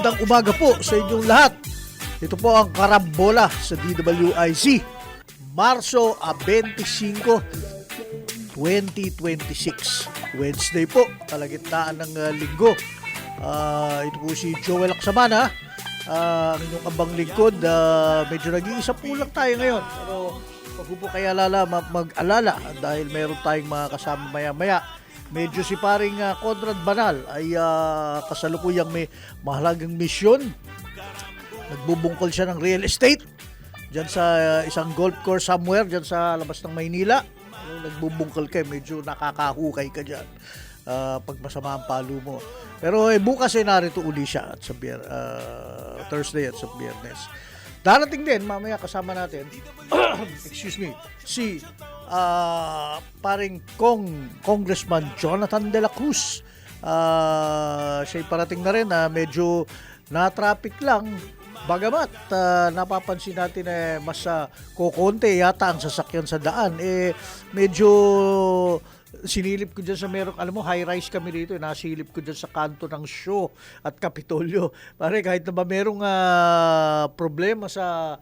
magandang umaga po sa inyong lahat. Ito po ang Karambola sa DWIZ, Marso 25, 2026. Wednesday po, kalagitnaan ng linggo. Ito po si Joel Aksamana, ang inyong abang lingkod. Medyo nag-iisa po lang tayo ngayon. Pero wag po kaya mag-alala dahil meron tayong mga kasama maya-maya. Medyo si paring Conrad Banal ay kasalukuyang may mahalagang misyon. Nagbubungkol siya ng real estate dyan sa isang golf course somewhere dyan sa labas ng Maynila. Nagbubungkol ka, medyo nakakahukay ka dyan pag masama ang palo mo. Pero bukas ay narito uli siya at sa Thursday at sa Biyernes. Darating din, mamaya kasama natin, excuse me, si paring Congressman Jonathan De La Cruz. Siya'y parating na rin, medyo na-traffic lang. Bagamat napapansin natin mas kokonti yata ang sasakyan sa daan. Medyo sinilip ko dyan sa merong, alam mo, high-rise kami dito. Nasilip ko dyan sa kanto ng Shaw at Kapitolyo. Pare, kahit na ba merong problema sa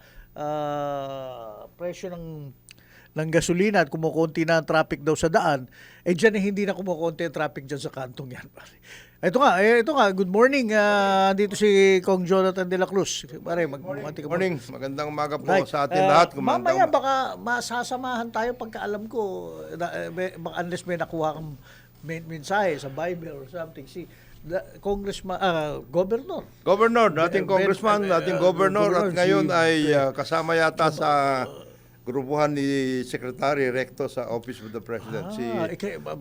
presyo ng gasolina at kumukonti na ang traffic daw sa daan, dyan hindi na kumukonti ang traffic dyan sa kantong yan. Ito nga, good morning. Dito si Kong Jonathan De La Cruz. Pare, Good morning. Magandang umaga po sa atin lahat. Mamaya baka masasamahan tayo pagkaalam ko, unless may nakuha kang mensahe sa Bible or something. Si Congressman, Governor, dating Congressman, dating Governor, at ngayon ay kasama yata sa grupuhan ni Secretary Recto sa Office of the President, si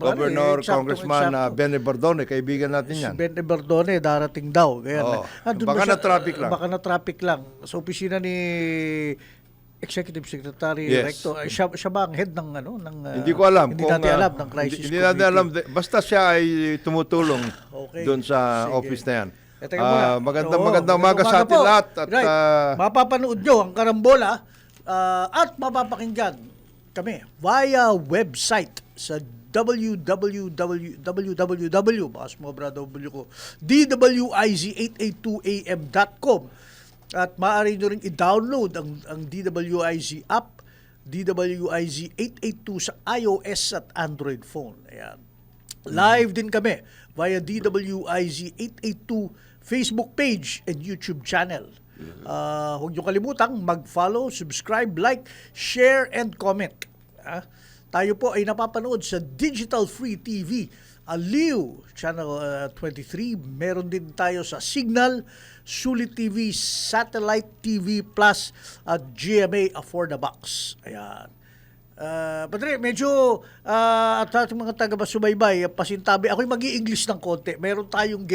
Governor Congressman Benny Bardone, kaibigan natin yan. Si Benny Bardone darating daw. Baka na-traffic lang. Baka na-traffic lang. Sa opisina ni Executive Secretary Recto, siya ba ang head ng hindi ko alam. Hindi natin alam ng crisis hindi natin alam. Basta siya ay tumutulong doon sa office na yan. Magandang umaga sa atin lahat. At mapapanood nyo ang Karambola at mapapakinggan kami via website sa DWIZ882am.com at maaari nyo rin i-download ang DWIZ app, DWIZ 882 sa iOS at Android phone. Ayan. Live din kami via DWIZ 882 Facebook page and YouTube channel. Huwag niyo kalimutang mag-follow, subscribe, like, share, and comment. Tayo po ay napapanood sa Digital Free TV, Aliw, Channel 23. Meron din tayo sa Signal, Sulit TV, Satellite TV Plus, at GMA Affordabox. Ayan. Padre, medyo at ating mga taga-basubaybay, pasintabi, ako'y mag-i-English ng konti. Meron tayong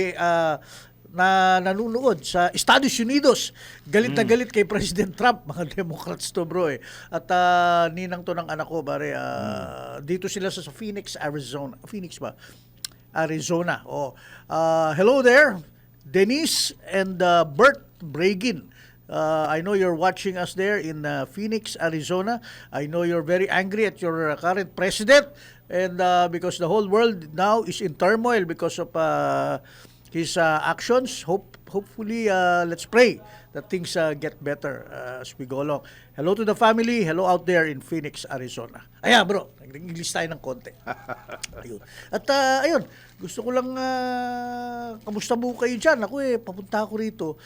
na nanunood sa Estados Unidos. Galit na galit kay President Trump. Mga Democrats to, bro. At ninang to ng anak ko, bare. Dito sila sa Phoenix, Arizona. Phoenix ba? Arizona. Hello there, Denise and Bert Bragin. I know you're watching us there in Phoenix, Arizona. I know you're very angry at your current president. And because the whole world now is in turmoil because of his actions. Hopefully, let's pray that things get better as we go along. Hello to the family. Hello out there in Phoenix, Arizona. Ayan, bro. Nag-English tayo ng konti. Ayun. At ayun, gusto ko lang, kamusta mo kayo dyan? Ako papunta ako rito.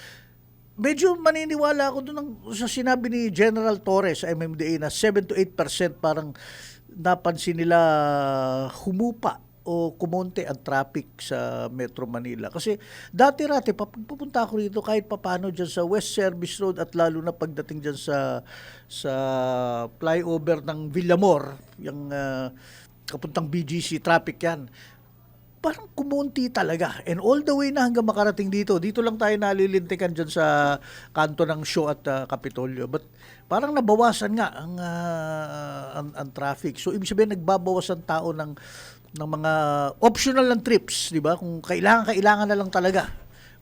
Medyo maniniwala ako doon sa sinabi ni General Torres sa MMDA na 7 to 8% parang napansin nila humupa o kumonte ang traffic sa Metro Manila. Kasi dati-rati, pupunta ako rito kahit papano dyan sa West Service Road at lalo na pagdating dyan sa flyover ng Villamor, yung kapuntang BGC traffic yan. Parang kumonti talaga. And all the way na hanggang makarating dito. Dito lang tayo nalilintikan dyan sa kanto ng Shaw at Kapitolyo. But parang nabawasan nga ang traffic. So ibig sabihin nagbabawasan tao ng mga optional ng trips, di ba? Kung kailangan na lang talaga.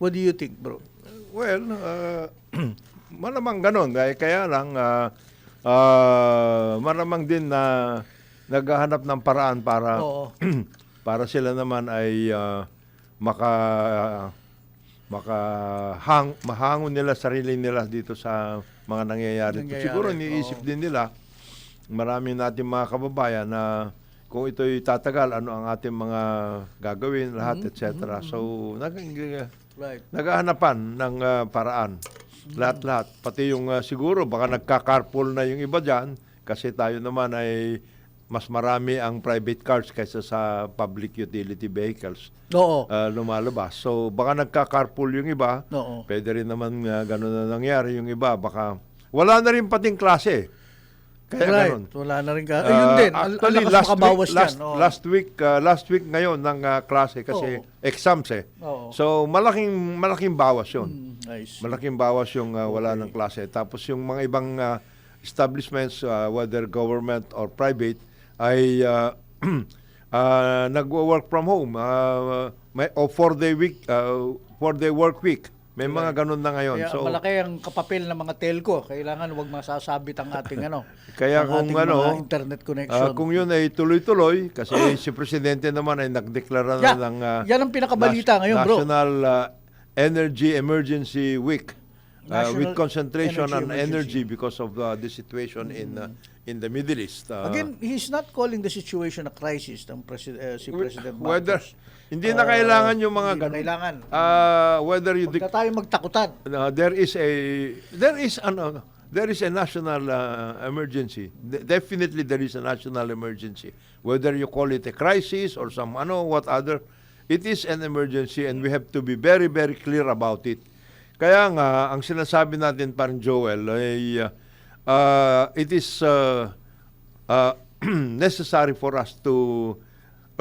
What do you think, bro? Well, malamang ganon. Kaya lang, malamang din na naghahanap ng paraan para para sila naman ay mahangon nila sarili nila dito sa mga nangyayari. Siguro iniisip din nila, marami natin mga kababayan na kung ito'y tatagal, ano ang ating mga gagawin, lahat, etc. So, naghahanapan ng paraan. Lahat-lahat. Pati yung siguro, baka nagka-carpool na yung iba dyan, kasi tayo naman ay mas marami ang private cars kaysa sa public utility vehicles lumalabas. So, baka nagka-carpool yung iba. Oo. Pwede rin naman gano'n na nangyari yung iba. Baka wala na rin pating klase. Kaya ganun. Wala na rin ka. Ayun din. Actually, last week ngayon ng klase kasi exams eh. Oo. So, malaking bawas yun. Nice. Malaking bawas yung wala ng klase. Tapos yung mga ibang establishments, whether government or private, ay nag-work from home. O 4-day work week. May mga ganun na ngayon. Kaya So, malaki ang kapapel ng mga telco. Kailangan huwag masasabit ang ating kaya ang kung ating mga internet connection. kung yun ay tuloy-tuloy, kasi si Presidente naman ay nagdeklara na ng yan ang pinakabalita ngayon, bro. National Energy Emergency Week. With National concentration on Energy energy because of the situation in the Middle East. Again, he's not calling the situation a crisis si President Whether Marcos. hindi na kailangan yung mga Hindi na ganun. kailangan. Whether you Huwag na tayo magtakutan. there is a national emergency. Definitely there is a national emergency. Whether you call it a crisis or some what other, it is an emergency and we have to be very, very clear about it. Kaya nga, ang sinasabi natin parang Joel ay it is necessary for us to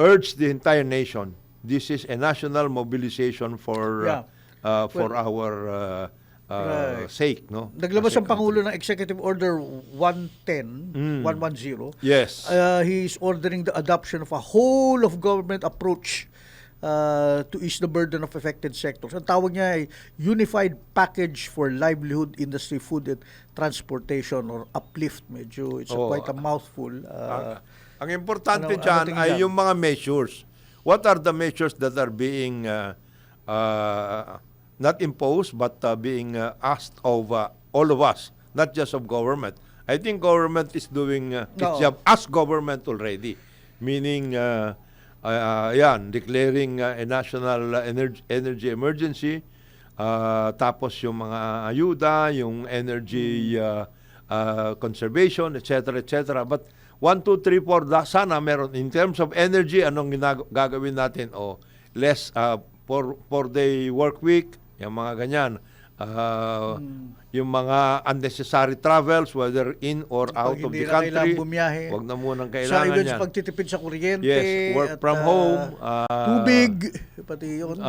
urge the entire nation. This is a national mobilization for our sake, no? Naglabas ang Pangulo ng Executive Order 110. Yes. He's ordering the adoption of a whole of government approach to ease the burden of affected sectors. Ang tawag niya ay Unified Package for Livelihood, Industry, Food and Transportation or UPLIFT. Medyo it's quite a mouthful. Ang importante dyan ay yung mga measures. What are the measures that are being not imposed but being asked of all of us, not just of government? I think government is doing its job as government already. Meaning, declaring a national energy emergency, tapos yung mga ayuda, yung energy conservation, etc., etc. But 1, 2, 3, 4, sana meron. In terms of energy, anong gagawin natin? Less 4-day work week, yung mga ganyan. Yung mga unnecessary travels, whether in or out of the country. Huwag na munang kailangan yan. Sa pagtitipid sa kuryente. Yes, work from home. Tubig. Pati yun.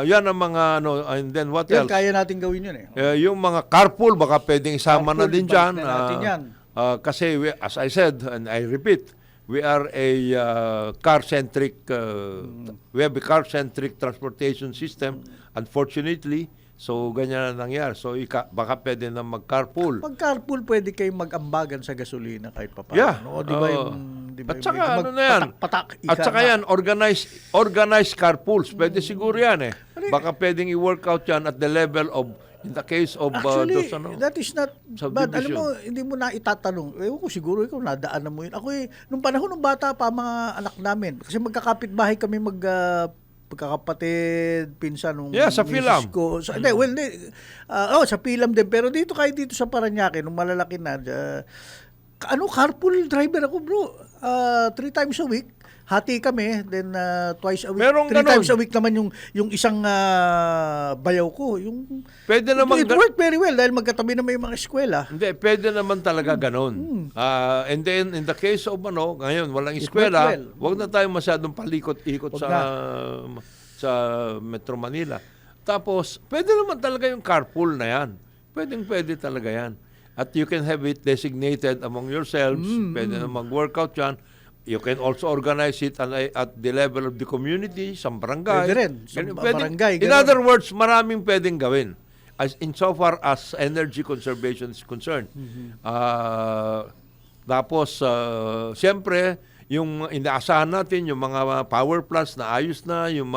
Yan ang mga, and then what else? Kaya natin gawin yun yung mga carpool, baka pwedeng isama na din dyan. Kasi, as I said, and I repeat, we are a car-centric, we have a car-centric transportation system, unfortunately. So, ganyan na nangyari. So, baka pwede na mag-carpool. Pag-carpool, pwede kayong mag-ambagan sa gasolina kahit pa paano. Yeah. Di ba at saka, at saka yan, organized carpools. Pwede siguro yan eh. Baka pwedeng i-workout yan at the level of, in the case of actually, that is not bad. Alam mo, hindi mo na itatanong. Ewan ko, siguro ikaw nadaanan mo yun. Ako nung panahon ng bata pa, mga anak namin, kasi magkakapit-bahay kami magkakapatid, pinsan nung sa Pilam. Sa Pilam din. Pero dito, kahit dito sa Parañaque, nung malalaki na, carpool driver ako, bro. 3 times a week. Hati kami, then twice a week. 3 times a week naman yung isang bayaw ko. Pwede naman it worked very well dahil magkatabi na may mga eskwela. Hindi, pwede naman talaga ganon. And then, in the case of ngayon, walang eskwela, wag na tayo masyadong palikot-ikot sa Metro Manila. Tapos, pwede naman talaga yung carpool na yan. Pwede talaga yan. At you can have it designated among yourselves. Pwede na mag-workout yan. You can also organize it at the level of the community, sa barangay. Pwede rin. Barangay. In other words, maraming pwedeng gawin. Insofar as energy conservation is concerned. Tapos, siyempre, yung inaasahan natin, yung mga power plants na ayos na, yung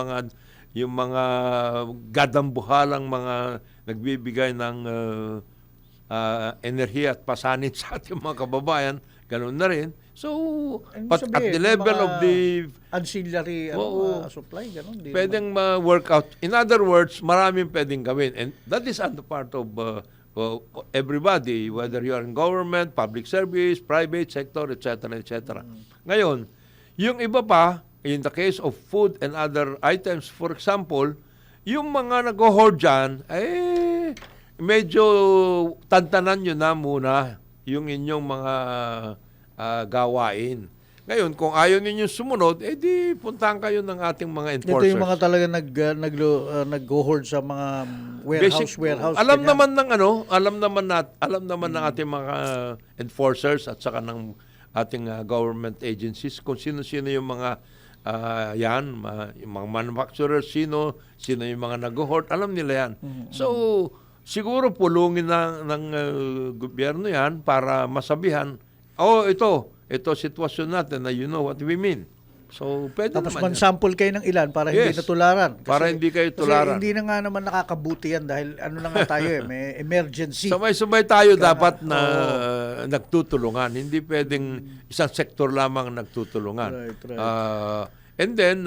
yung mga gadambuhalang mga nagbibigay ng enerhiya at pasanin sa ating mga kababayan, ganun na rin. So, but at the level of the ancillary supply, ganun. Pwedeng ma-work out. In other words, maraming pwedeng gawin. And that is on the part of everybody, whether you are in government, public service, private sector, etc., etc. Ngayon, yung iba pa, in the case of food and other items, for example, yung mga nag-hoard dyan, medyo tantanan nyo na muna yung inyong mga gawain. Ngayon, kung ayaw ninyong sumunod, di puntahan kayo ng ating mga enforcers. Ito yung mga talaga nag-hoard sa mga warehouse. Alam naman ng ating mga enforcers at saka ng ating government agencies kung sino-sino yung mga yung mga manufacturers, sino yung mga nag-hoard, alam nila yan. So, siguro pulungin ng gobyerno yan para masabihan, ito sitwasyon natin na you know what we mean. So, pwede tapos naman man-sample kayo ng ilan para hindi natularan. Para hindi kayo tularan. Kasi hindi na nga naman nakakabuti yan dahil ano na nga tayo may emergency. Sabay-sabay tayo dapat na nagtutulungan. Hindi pwedeng isang sektor lamang nagtutulungan. Right. And then,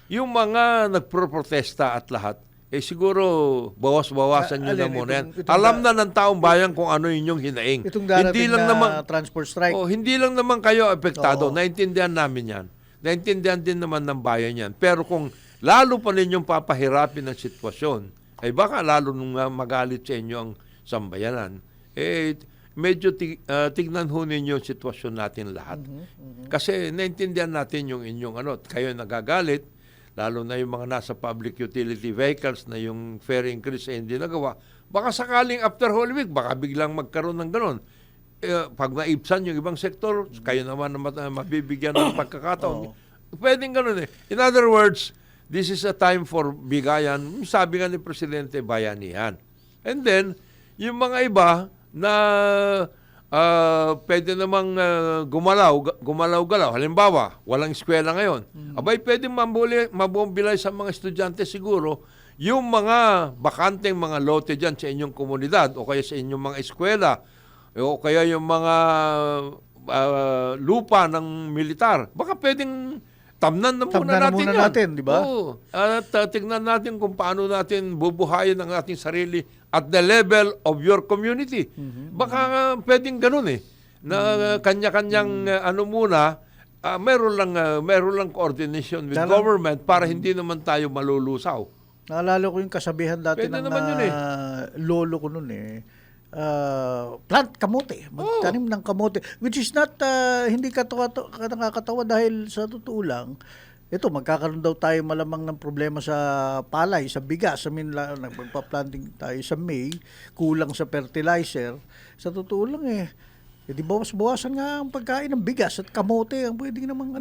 yung mga nagpro-protesta at lahat, siguro bawas-bawasan nyo na muna yan. Alam na ng taong bayan kung ano yung hinaing. Itong darating na transport strike. Hindi lang naman kayo apektado. Naintindihan namin yan. Naintindihan din naman ng bayan yan. Pero kung lalo pa ninyong papahirapin ang sitwasyon, ay baka lalo nung magalit sa inyo ang sambayanan, medyo tignan ho ninyo yung sitwasyon natin lahat. Kasi naintindihan natin yung inyong kayo nagagalit, lalo na yung mga nasa public utility vehicles na yung fare increase hindi nagawa. Baka sakaling after Holy Week, baka biglang magkaroon ng ganon. Pag naibsan yung ibang sektor, kayo naman na mabibigyan ng pagkakataon. Pwedeng ganon eh. In other words, this is a time for bigayan. Sabi nga ni Presidente, bayanihan. And then, yung mga iba na pwede namang gumalaw-galaw. Halimbawa, walang eskwela ngayon. Abay, pwede mabombilay sa mga estudyante siguro yung mga bakanteng mga lote dyan sa inyong komunidad o kaya sa inyong mga eskwela o kaya yung mga lupa ng militar. Baka pwedeng tamnan na muna natin, di ba? At tignan natin kung paano natin bubuhayin ang ating sarili at the level of your community. Baka pwedeng ganun na kanya-kanyang meron lang coordination with government para hindi naman tayo malulusaw. Naalala ko yung kasabihan dati ng lolo ko noon plant kamote, magtanim ng kamote, which is not hindi nakakatawa dahil sa totoo lang, ito magkakaroon daw tayo malamang ng problema sa palay, sa bigas. Nagpaplanting tayo sa May, kulang sa fertilizer. Sa totoo lang di bawas-bawasan nga ang pagkain ng bigas at kamote ang pwedeng namang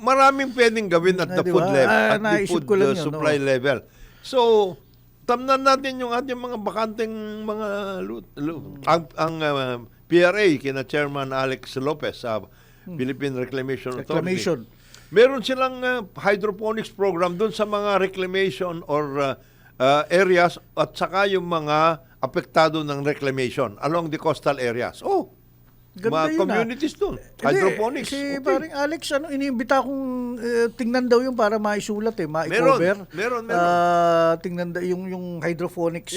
maraming pwedeng gawin at the food level, at the food supply level. So, tamnan natin yung ating mga bakanteng mga ang PRA kina Chairman Alex Lopez sa Philippine Reclamation Authority. Meron silang hydroponics program doon sa mga reclamation or areas at saka yung mga apektado ng reclamation along the coastal areas. Mga communities doon. Hydroponics. Paring Alex, iniimbita kong tingnan daw yung para maisulat ma-cover. Meron. Tingnan daw yung hydroponics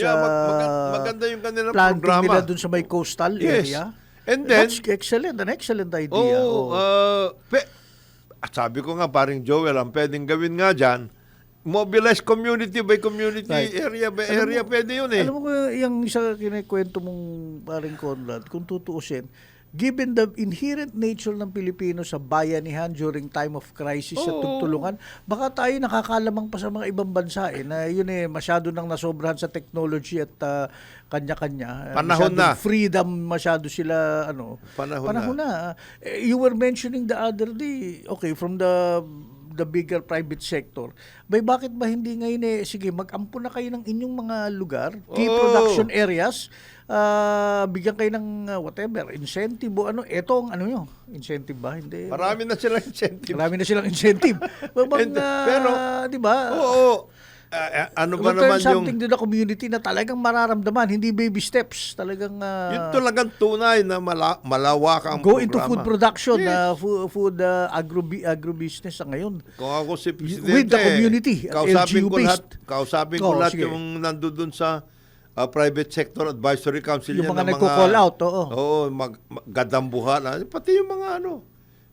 maganda yung kanilang planting programa. nila doon sa may coastal area. And then, that's excellent. An excellent idea. Sabi ko nga, paring Joel, ang pwedeng gawin nga dyan, mobilize community by community, area by area, pwede yun Alam mo ko, yung isa kinikwento mong paring Conrad, kung tutuusin, given the inherent nature ng Pilipino sa bayanihan during time of crisis at tugtulungan, baka tayo nakakalamang pa sa mga ibang bansa na yun masyado nang nasobrahan sa technology at kanya-kanya. Panahon na. Freedom masyado sila Panahon na. You were mentioning the other day, from the the bigger private sector. Bakit ba hindi ngayon sige, mag-ampun na kayo ng inyong mga lugar, key production areas, bigyan kayo ng whatever, incentive o ano, eto ang ano nyo, incentive ba? Hindi. Marami na silang incentive. Marami na silang incentive. Pero, di ba? Oo. Ano ba naman something to the community na talagang mararamdaman, hindi baby steps, talagang yun talagang tunay na malawak ang go programa. into food production, Yes. food agrobusiness ngayon. Kung ako si Presidente, With the community, kausapin ko lahat sige. yung nandoon sa private sector advisory council Yung niya mga ng nagko-call out, oo. Oo, gadambuhan, pati yung mga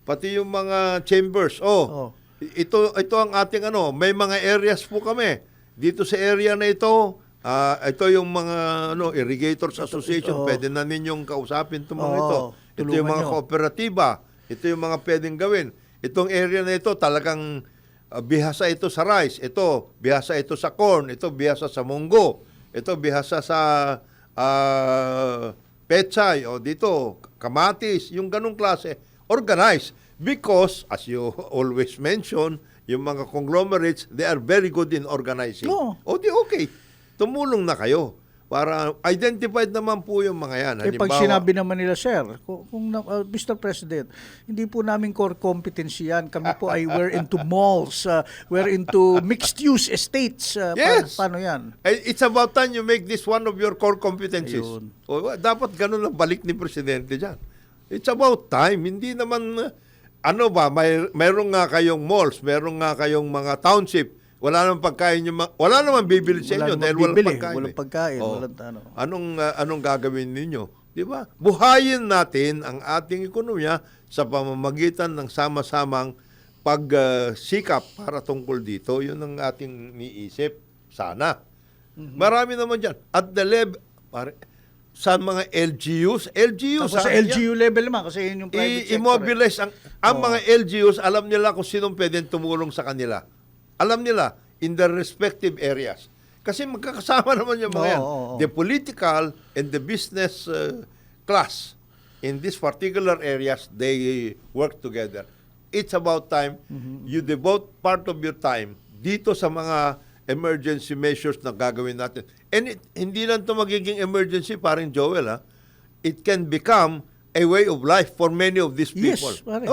pati yung mga chambers. Ito ang ating may mga areas po kami. Dito sa area na ito yung mga irrigators association, pwede na ninyong kausapin itong mga ito. Ito yung mga kooperatiba, ito yung mga pwedeng gawin. Itong area na ito talagang bihasa ito sa rice, ito bihasa ito sa corn, ito bihasa sa munggo, ito bihasa sa pechay, o dito kamatis, yung ganong klase. Organized. Because, as you always mention, yung mga conglomerates, they are very good in organizing. Okay. Tumulong na kayo. Para identified naman po yung mga yan. Pag sinabi naman nila, sir, Mr. President, hindi po namin core competency yan. Kami po ay we're into malls, we're into mixed-use estates. Yes. Paano yan? It's about time you make this one of your core competencies. Ayun. Dapat ganun ang balik ni Presidente dyan. It's about time. Hindi naman... mayroon nga kayong malls, mayroon nga kayong mga township, wala namang pagkain wala namang bibili sa inyo dahil walang pagkain. Anong gagawin ninyo? 'Di ba? Buhayin natin ang ating ekonomiya sa pamamagitan ng sama-samang pagsikap para tungkol dito. 'Yun ang ating niisip sana. Marami naman diyan at the level sa mga LGUs. Sa LGU level naman kasi yun yung private sector. I-mobilize ang mga LGUs, alam nila kung sinong pwedeng tumulong sa kanila. Alam nila in their respective areas. Kasi magkakasama naman yung mga yan. The political and the business class in these particular areas, they work together. It's about time you devote part of your time dito sa mga emergency measures na gagawin natin. And hindi lang ito magiging emergency, parang Joel, it can become a way of life for many of these people. Yes, pare.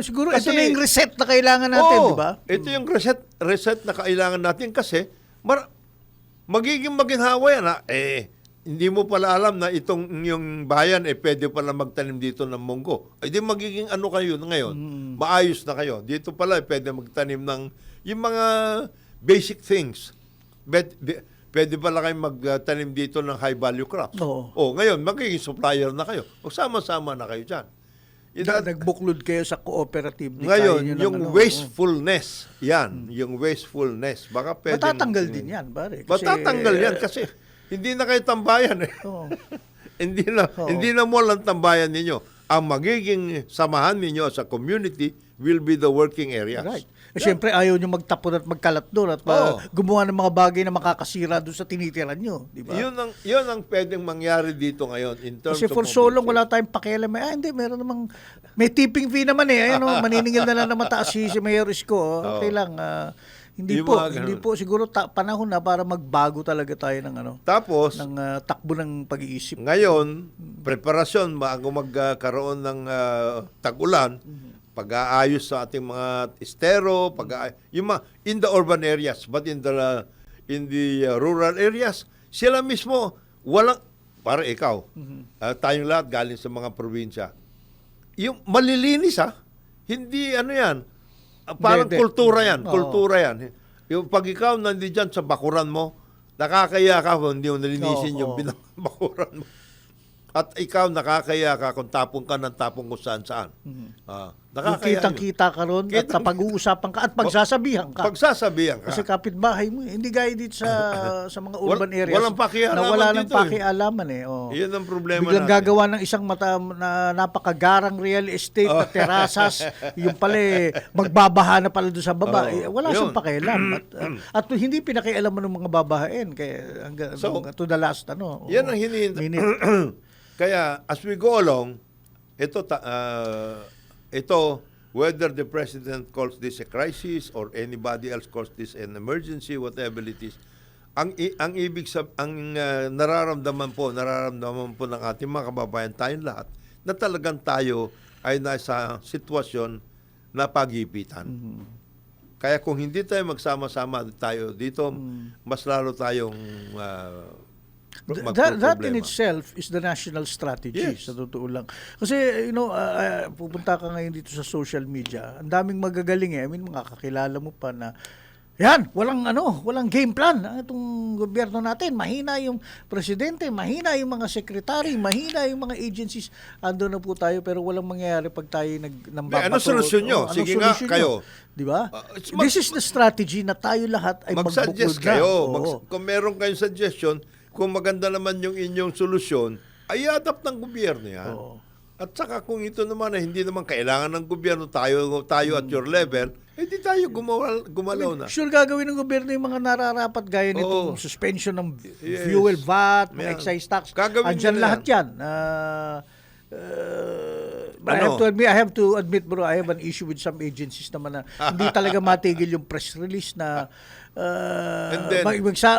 Siguro Kasi, ito na yung reset na kailangan natin, di ba? Ito yung reset na kailangan natin kasi magiging maginhawa yan. Hindi mo pala alam na yung bayan pwede pala magtanim dito ng munggo. Di magiging kayo ngayon? Maayos na kayo. Dito pala pwede magtanim ng yung mga basic things. Pwede pala kayong magtanim dito ng high-value crops. Ngayon, magiging supplier na kayo. Sama-sama na kayo dyan. Nagbuklod kayo sa cooperative. Ngayon, yung wastefulness, yung wastefulness, baka pwede... Matatanggal din yan, pare. Matatanggal yan kasi hindi na kayo tambayan. Hindi na mall ang tambayan ninyo. Ang magiging samahan ninyo sa community will be the working areas. Right. Siyempre, ayaw nyo magtapon at magkalat doon at gumawa ng mga bagay na makakasira doon sa tinitiran nyo. Di ba? Yun ang pwedeng mangyari dito ngayon in terms Kasi of for so long, wala tayong pakialam. Hindi, meron namang, may tipping fee naman maniningil na lang na mataas si Mayor Isko. Okay lang. Hindi po siguro panahon na para magbago talaga tayo ng Tapos, ng takbo ng pag-iisip. Ngayon, preparasyon bago magkaroon ng tag-ulan, pag-aayos sa ating mga estero, in the urban areas, but in the rural areas, sila mismo para ikaw, tayong lahat galing sa mga probinsya. Yung malilinis hindi yan, parang kultura yan. Yung pag ikaw nandiyan sa bakuran mo, nakakaya ka kung hindi mo nalinisin yung bakuran mo. At ikaw nakakaya ka kung tapong ka ng tapong kung saan-saan. Nakakaya Kitang-kita ka ron at pag-uusapan ka at pagsasabihan ka. Kasi kapitbahay mo, hindi gaya dito sa mga urban areas. Walang pakialaman na wala nang dito. pakialaman Iyan ang problema Biglang natin. gagawa ng isang na napakagarang real estate na terasas, yung pala magbabaha na pala doon sa baba. Wala siyang pakialam. At hindi pinakialaman ng mga babahain to the last yan ang hinihintay. Kaya as we go along, ito whether the President calls this a crisis or anybody else calls this an emergency, whatever it is, nararamdaman po ng ating mga kababayan, tayong lahat, na talagang tayo ay nasa sitwasyon na pagipitan. Kaya kung hindi tayo magsama-sama tayo dito, mas lalo tayong That in itself is the national strategy, Yes. sa totoo lang. Kasi, pupunta ka ngayon dito sa social media, ang daming magagaling I mean, makakakilala mo pa na, yan, walang game plan. Itong gobyerno natin, mahina yung presidente, mahina yung mga sekretary, mahina yung mga agencies. Ando na po tayo, pero walang mangyayari pag tayo nambabato. Ano solusyon nyo? Sige nga, kayo. Di ba? This is the strategy na tayo lahat ay mag-suggest magbukod na. kayo. Oo. Kung meron kayong suggestion, kung maganda naman yung inyong solusyon, ay adapt ng gobyerno yan. Oo. At saka kung ito naman ay hindi naman kailangan ng gobyerno, tayo at your level, hindi tayo gumalaw na. Sure gagawin ng gobyerno yung mga nararapat gaya nitong Oo. suspension ng Yes. fuel VAT, mga Yan. excise tax. Gagawin Andyan nila lahat yan. But I have to admit, bro, I have an issue with some agencies naman na hindi talaga matigil yung press release na And then,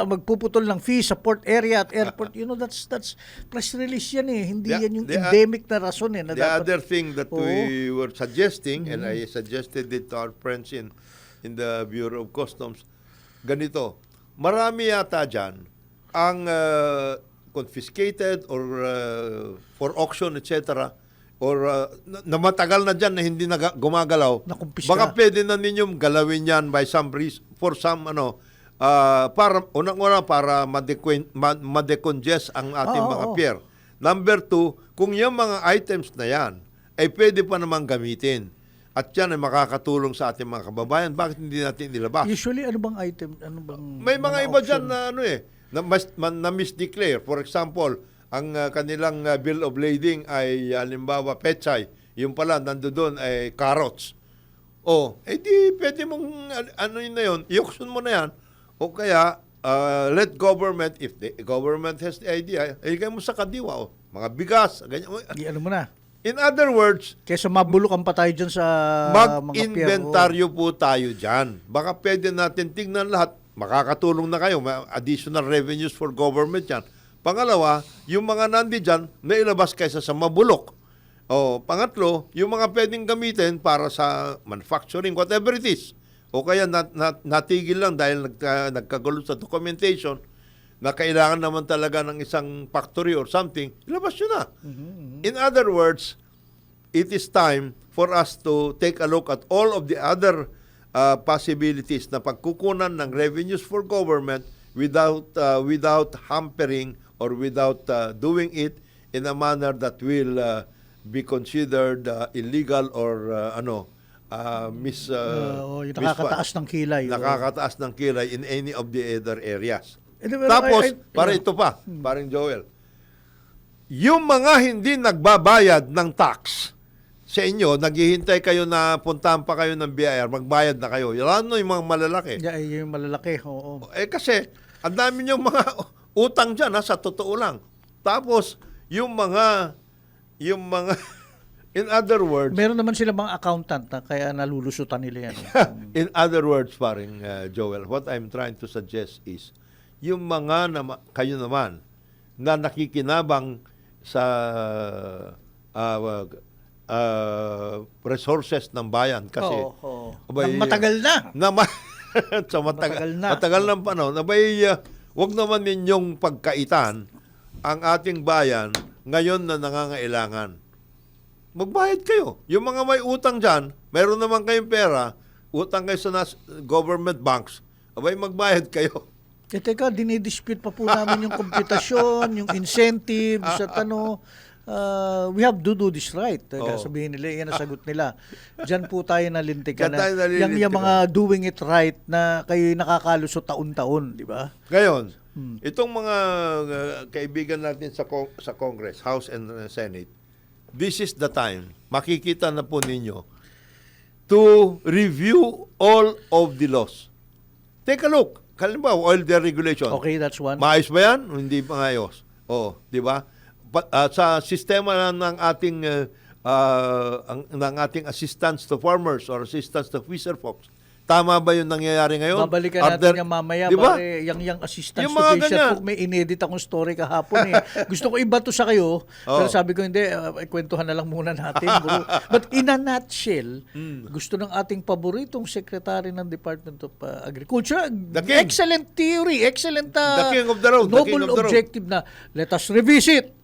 magpuputol ng fee sa port area at airport. That's press release yan Hindi yan yung the- endemic na rason Na the dapat, other thing that we were suggesting, and I suggested it to our friends in the Bureau of Customs, ganito, marami yata dyan ang confiscated or for auction, etc., or na matagal na dyan na hindi na gumagalaw, Nakumpiska. baka pwede na ninyong galawin yan by some reason, for some para unang-una para madecongest ang ating Oo, mga oo. pier. Number 2, kung yung mga items na yan ay pwede pa namang gamitin at yan ay makakatulong sa ating mga kababayan, bakit hindi natin nilabas? usually, ano bang item? Ano bang May mga iba option? dyan na misdeclare. For example, ang kanilang bill of lading ay halimbawa pechay. Yung pala, nandoon ay carrots. Di pwede mong, yun na yun, i-auction mo na yan. O kaya, let government, if the government has the idea, ilagay mo sa kadiwa, mga bigas, ganyan. Ano mo na? In other words, Kesa mabulukan pa tayo dyan sa mga mag-inventaryo po tayo dyan. Baka pwede natin tignan lahat. Makakatulong na kayo. May additional revenues for government yan. Pangalawa, yung mga nandi dyan, nailabas kaysa sa mabulok. Pangatlo, yung mga pwedeng gamitin para sa manufacturing, whatever it is. O kaya natigil lang dahil nagkagulo sa documentation na kailangan naman talaga ng isang factory or something, ilabas yun na. In other words, it is time for us to take a look at all of the other possibilities na pagkukunan ng revenues for government without hampering or without doing it in a manner that will be considered illegal or yung nakakataas ng kilay. nakakataas ng kilay in any of the other areas. Pero Tapos, ito pa, parang Joel, yung mga hindi nagbabayad ng tax sa inyo, naghihintay kayo na puntahan pa kayo ng BIR, magbayad na kayo. Yan yung mga malalaki. Yung malalaki, oo. Kasi, ang dami niyong mga utang dyan, sa totoo lang. Tapos, yung mga, in other words, Meron naman sila mga accountant na kaya nalulusutan nila yan. in other words, paring Joel, what I'm trying to suggest is, yung mga kayo naman na nakikinabang sa resources ng bayan kasi Nang matagal na. Matagal ng panahon, wag naman ninyong pagkaitan ang ating bayan ngayon na nangangailangan. Magbayad kayo. Yung mga may utang dyan, meron naman kayong pera, utang kayo sa government banks, magbayad kayo. Teka, dinidispute pa po namin yung komputasyon, yung incentives, at we have to do this right. Teka, sabihin nila, yan ang sagot nila. Diyan po tayo nalintikan. Yung mga doing it right na kayo nakakalusot taon-taon, di ba? Ngayon, itong mga kaibigan natin sa Congress, House and Senate, this is the time, makikita na po ninyo, to review all of the laws. Take a look. Halimbawa, oil deregulation. Okay, that's one. Maayos ba yan? Hindi maayos. Di ba? Sa sistema ng ating ng ating assistance to farmers or assistance to fisher folks. Tama ba yung nangyayari ngayon? Babalikan natin yan mamaya. Di ba? Pare, yung assistance Yung to mga patient ganyan. book, may inedit akong story kahapon eh. Gusto ko iba to sa kayo, pero sabi ko hindi, ikwentuhan na lang muna natin. Bro. But in a nutshell, gusto ng ating paboritong secretary ng Department of Agriculture, king. excellent theory, excellent The king of the road, the king noble of the road. objective na let us revisit.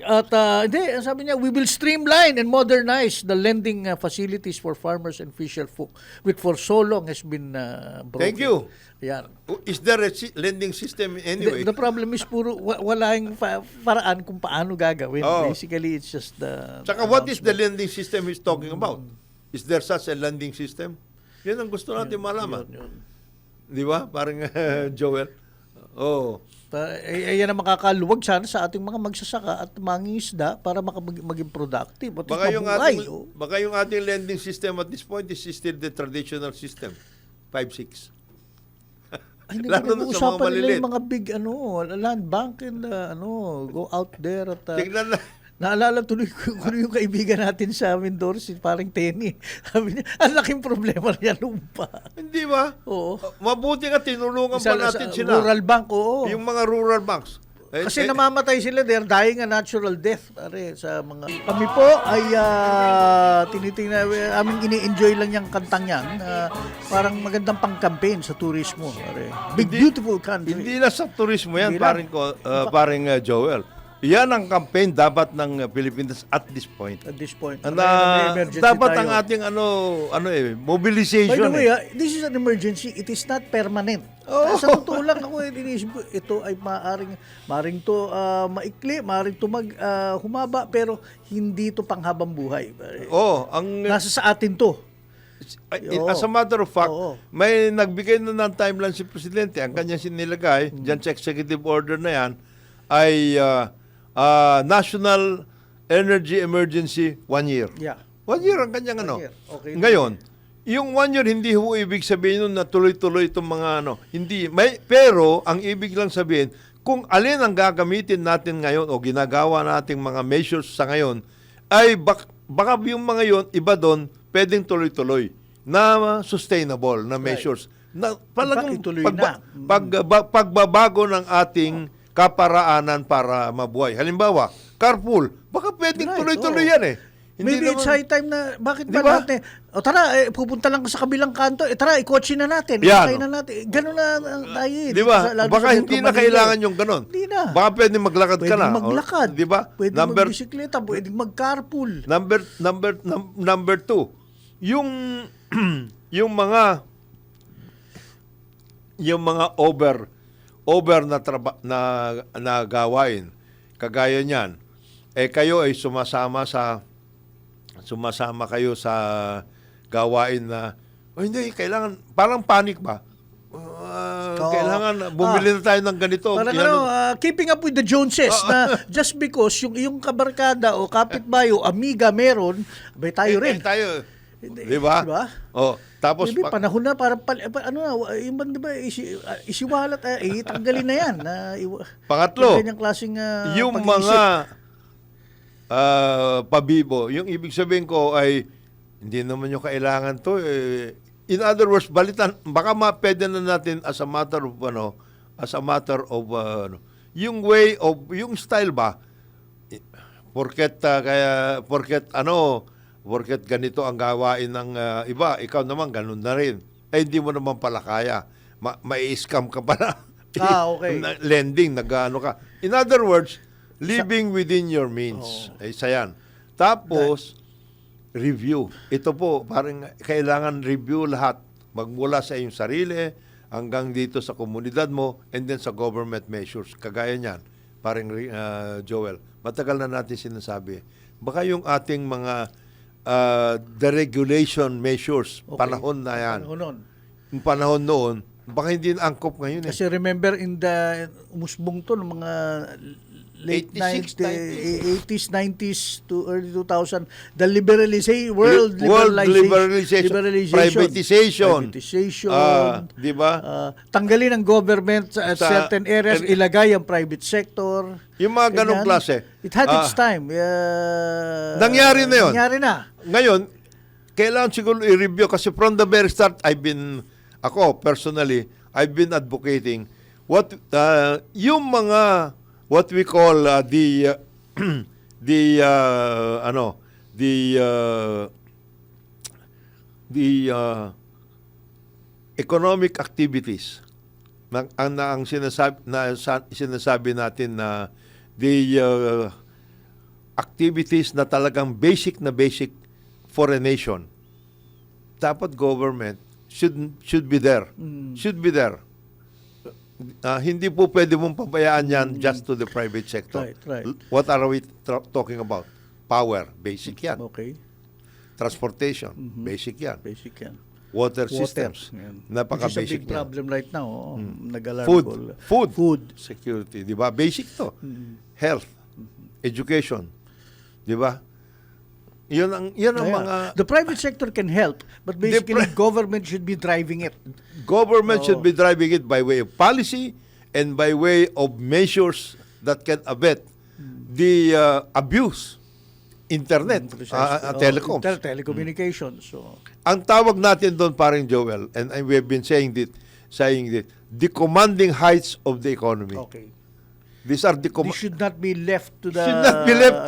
At hindi, ang sabi niya, we will streamline and modernize the lending facilities for farmers and fisher folk, which for so long has been broken. Thank you. Yan. Is there a lending system anyway? The problem is puro wala yung paraan kung paano gagawin. Oh. Basically, it's just the Saka what is the lending system he's talking about? Is there such a lending system? Yan ang gusto natin malaman. Yun. Di ba? Parang Joel. Oh. Yan ang makakaluwag sana sa ating mga magsasaka at mangingisda para maging productive. At mabuhay. Baka yung ating lending system at this point is still the traditional system. 5-6. Ay, hindi Lalo na sa mga pinag-uusapan nila maliliit. yung mga big land bank and go out there at Tignan na. naalala tuloy ko yung kaibigan natin sa Mindoro, si parang Tenny. Sabi niya, ang laking problema niya lumpa. Hindi ba? Oo. Mabuti nga tinulungan pa natin Sa sila. rural bank, oo. Yung mga rural banks. Kasi namamatay sila, they're dying a natural death. Pare, sa mga... Kami po ay tinitingnan, aming ini-enjoy lang yung kantang yan. Parang magandang pang-campaign sa turismo. Pare. Big, beautiful country. Hindi na sa turismo yan, Hindi lang. paring Joel. Yan ang campaign dapat ng Pilipinas at this point. At this point. Na, May emergency dapat tayo. ang ating mobilization. By the way, this is an emergency. It is not permanent. Sa totoo lang ako, iniisip ko, ito ay maaring to maikli, maaring to humaba, pero hindi to panghabang buhay. Nasa sa atin to. As a matter of fact, Oo. may nagbigay na ng timeline si Presidente. Ang kanya sinilagay, dyan sa executive order na yan, ay National Energy Emergency 1 year. Yeah. 1 year ang kanyang 1 year. Okay. Ngayon, yung 1 year, hindi ho ibig sabihin nun na tuloy-tuloy itong mga Hindi. Pero, ang ibig lang sabihin, kung alin ang gagamitin natin ngayon o ginagawa nating mga measures sa ngayon, ay baka yung mga yon iba doon, pwedeng tuloy-tuloy na sustainable na measures. Na talagang Ituloy na. pagbabago ng ating kaparaanan para mabuhay. Halimbawa, carpool. Baka pwedeng tuloy-tuloy yan eh. Maybe it's high time na, bakit ba Di ba? natin? Tara, pupunta lang sa kabilang kanto. Tara, ikotse na natin. Yan. Ikotse na natin. Ganun na tayo. Di ba? Baka hindi na kailangan yung ganun. Hindi na. Baka pwedeng maglakad ka na. Pwedeng maglakad. Di ba? Pwedeng magbisikleta. Pwedeng mag-carpool. Number 2. Yung mga over na gawain. Kagaya niyan. Kayo ay sumasama kayo sa gawain na hindi kailangan parang panic ba? Kailangan bumili na tayo ng ganito. Parang keeping up with the Joneses na just because yung kabarkada o kapitbahay o amiga meron, abay tayo rin. Tayo. Di ba? Diba? Tapos Maybe panahon na para yung ba, di ba isiwalat tanggalin na yan. Pangatlo, yung klaseng yung pag-iisip. mga pabibo, yung ibig sabihin ko ay hindi naman yung kailangan to in other words, baka pwede na natin as a matter of yung way of yung style ba porket ganito ang gawain ng iba, ikaw naman ganun na rin. Hindi mo naman pala kaya. Mai-scam ka pala. Okay. Lending, nag-ano ka. In other words, living within your means. Isa yan. Tapos, review. Ito po, parang kailangan review lahat. Magmula sa iyong sarili, hanggang dito sa komunidad mo, and then sa government measures. Kagaya niyan, parang Joel, matagal na natin sinasabi. Baka yung ating mga deregulation measures, panahon na yan. Yung panahon noon, baka hindi na angkop ngayon. Kasi remember in the umusbong to ng mga late 86, 80s, 90s to early 2000, the liberalization, world liberalization, privatization, di ba? Tanggalin ang government at certain areas, ilagay ang private sector. Yung mga ganong klase. It had its time. Nangyari na yun. Nangyari na. Ngayon, kailangan siguro i-review kasi from the very start, ako personally, I've been advocating yung mga what we call the economic activities ang sinasabi natin na the activities na talagang basic for a nation. Dapat government should be there. Should be there. Hindi po pwede mong pabayaan yan just to the private sector. Right. What are we talking about? Power, basic yan. Okay. Transportation, basic yan. Basic yan. Water systems, napaka-basic Which is a big problem right now. Nag-alarm Food security, di ba? Basic to. Health, education, di ba? Yan ang mga... The private sector can help, but basically government should be driving it. Government should be driving it by way of policy and by way of measures that can abet the abuse, internet, telecoms. Telecommunications. So. Ang tawag natin doon, paring Joel, and we have been saying it, the commanding heights of the economy. Okay. These are They should not be left to the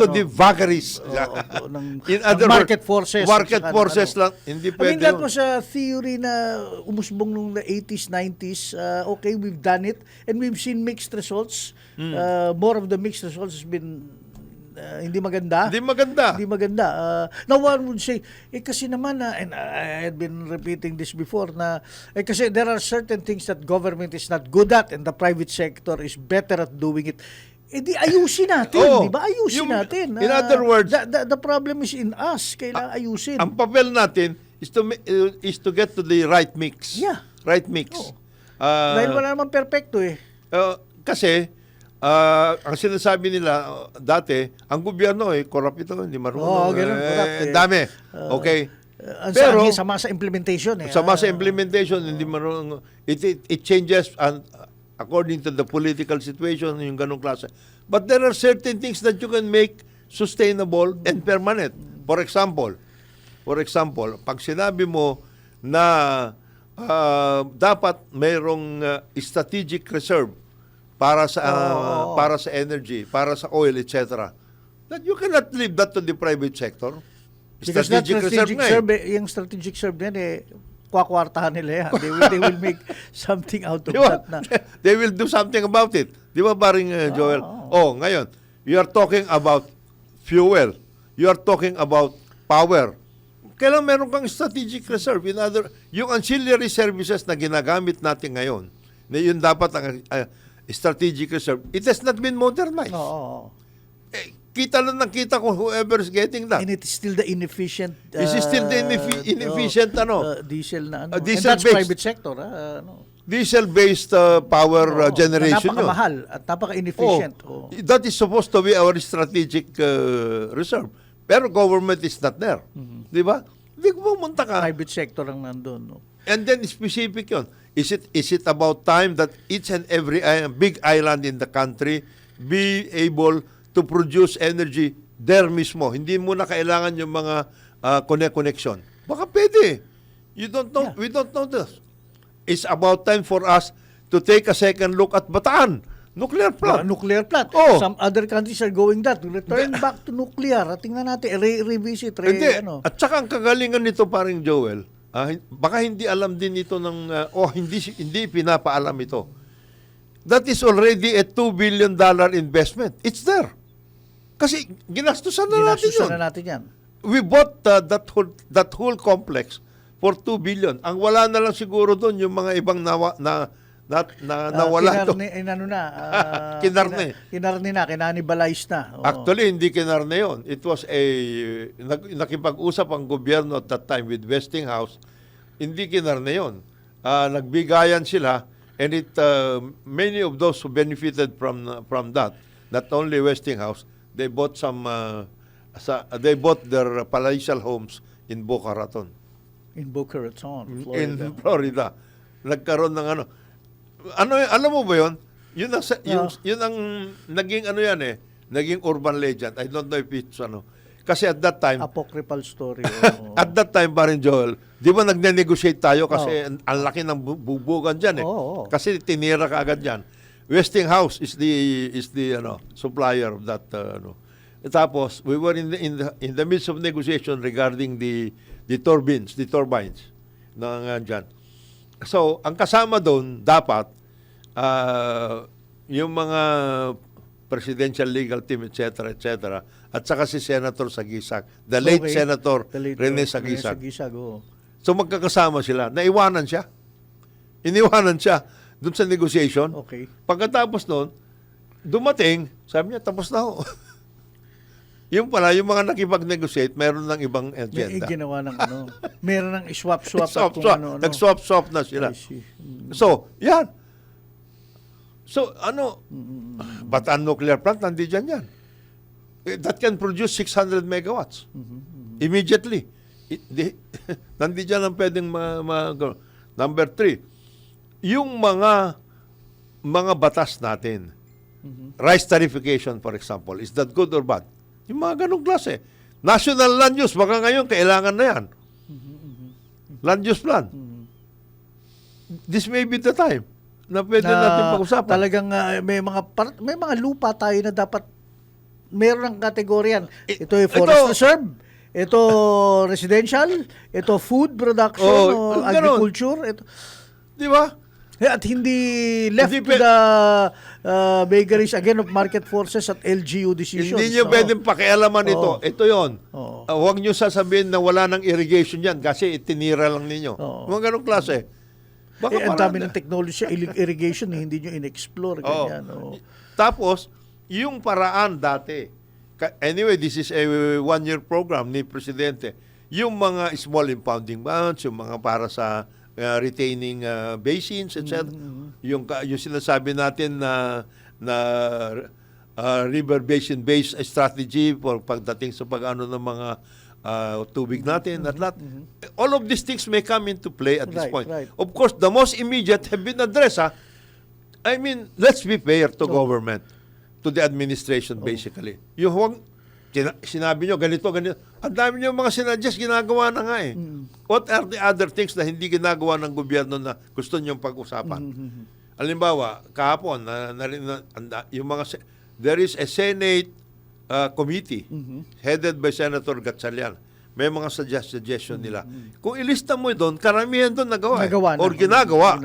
the vagaries. In other market words, forces. Market forces lang. Hindi pwede. that was a theory na umusbong nung the 80s, 90s. Okay, we've done it and we've seen mixed results. More of the mixed results has been hindi maganda. Hindi maganda. Now one would say, kasi naman, and I had been repeating this before, na kasi there are certain things that government is not good at and the private sector is better at doing it. Di ayusin natin, di ba? Ayusin natin. In other words, the problem is in us. Kailangan ayusin. Ang papel natin is to get to the right mix. Yeah. Right mix. Dahil wala naman perfecto eh. Kasi, ang sinasabi nila dati, ang gobyerno corrupt ito, hindi marunong. Ganun, corrupt Dami. Okay. Pero sama sa implementation Sama sa implementation, hindi marunong. It changes according to the political situation, yung ganong klase. But there are certain things that you can make sustainable and permanent. For example, pag sinabi mo na dapat mayroong strategic reserve para sa energy, para sa oil, etc. That you cannot leave that to the private sector. Because strategic reserve, yung strategic reserve yan kwakwartahan nila yan. They will make something out of that na. They will do something about it. Di ba paring Joel? Ngayon, you are talking about fuel. You are talking about power. Kailan meron kang strategic reserve? Yung ancillary services na ginagamit natin ngayon, na yun dapat ang strategic reserve, it has not been modernized. Kita lang nakita ko whoever is getting that. And it is still the inefficient It is still the inefficient diesel na diesel and that's private sector. Diesel-based power generation. Napakamahal at napaka-inefficient. That is supposed to be our strategic reserve. Pero government is not there. Di ba? Hindi ko pumunta ka. Private sector lang nandun. And then specific yun. Is it about time that each and every big island in the country be able to produce energy there mismo? Hindi mo na kailangan yung mga connection. Baka pwede. You don't know. Yeah. We don't know this. It's about time for us to take a second look at Bataan. Nuclear plant. Nuclear plant. Some other countries are going that. Return back to nuclear. Tingnan natin. Revisit. At saka ang kagalingan nito, paring Joel, baka hindi alam din ito hindi pinapaalam ito. That is already a $2 billion investment. It's there. Kasi ginastusan na natin yan. We bought that whole complex for $2 billion. Ang wala na lang siguro doon yung mga ibang nawala ito. Kinanibalize na. Actually, hindi kinarne yun. It was nakipag-usap ang gobyerno at that time with Westinghouse. Hindi kinarne yun. Nagbigayan sila and many of those who benefited from that not only Westinghouse, they bought they bought their palatial homes in Boca Raton, In Boca Raton, Florida. in Florida. Nagkaroon ng alam mo ba yun? Yun ang naging naging urban legend. I don't know if it's kasi at that time, Apocryphal story. at that time pa rin, Joel, di ba nagne-negotiate tayo kasi ang laki ng bubugan dyan Oo. Kasi tinira ka agad dyan. Westinghouse is the supplier of that Tapos we were in the midst of negotiation regarding the turbines ng dyan. So, ang kasama doon dapat yung mga presidential legal team, etc., at saka si Senator Sagisag, the late Senator Rene Sagisag. So magkakasama sila. Iniwanan siya doon sa negotiation. Okay. Pagkatapos noon, dumating, sabi niya, tapos na ho. Yung pala, yung mga nakipag-negotiate, meron ng ibang agenda. May ginawa ng meron ng swap-swap. Nag-swap-swap na sila. So, yan. So, Bataan Nuclear Plant, nandi dyan yan. That can produce 600 megawatts. Immediately. Nandi dyan ang pwedeng Number 3, yung mga batas natin, rice tariffication, for example, is that good or bad? Yung mga ganong klase. National Land Use, baka ngayon, kailangan na yan. Land Use Plan. This may be the time na pwede natin pag-usapan. Talagang may mga lupa tayo na dapat meron ng kategoryan. Ito ay forest reserve, ito residential, ito food production, agriculture. Ito. Di ba? At hindi left to the vagaries again of market forces at LGU decisions. Hindi nyo pwedeng pakialaman ito. Ito yon. Huwag nyo sasabihin na wala ng irrigation yan kasi itinira lang ninyo. Mga ganong klase. Ang dami ng technology sa irrigation hindi nyo in-explore. Ganyan. Tapos, yung paraan dati, anyway, this is a one-year program ni Presidente, yung mga small impounding bonds, yung mga para sa retaining basins, etc. Yung sinasabi natin na river basin-based strategy for pagdating sa pag-ano ng mga tubig natin at lahat. All of these things may come into play at this point. Right. Of course, the most immediate have been addressed. I mean, let's be fair to government, to the administration basically. Yung sinabi nyo, ganito. Ang dami nyo mga sinadjust, ginagawa na nga eh. What are the other things na hindi ginagawa ng gobyerno na gusto nyong pag-usapan? Halimbawa, kahapon, there is a Senate committee headed by Senator Gatchalian. May mga suggestion nila. Kung ilista mo doon, karamihan doon nagawa. Ginagawa.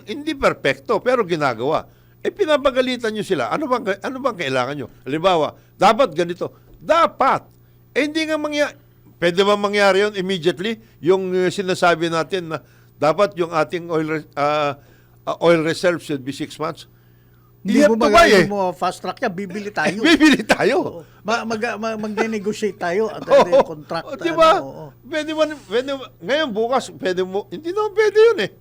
Hindi perfecto, pero ginagawa. Pinapagalitan nyo sila. Ano bang kailangan nyo? Halimbawa, dapat ganito. Dapat. Hindi nga pwede ba mangyari yun immediately? Yung sinasabi natin na dapat yung ating oil reserve should be 6 months. Hindi mo fast track yan, bibili tayo. Bibili tayo. Mag-negotiate tayo at contract. Diba? Pwede ngayon bukas, hindi naman pwede yun eh.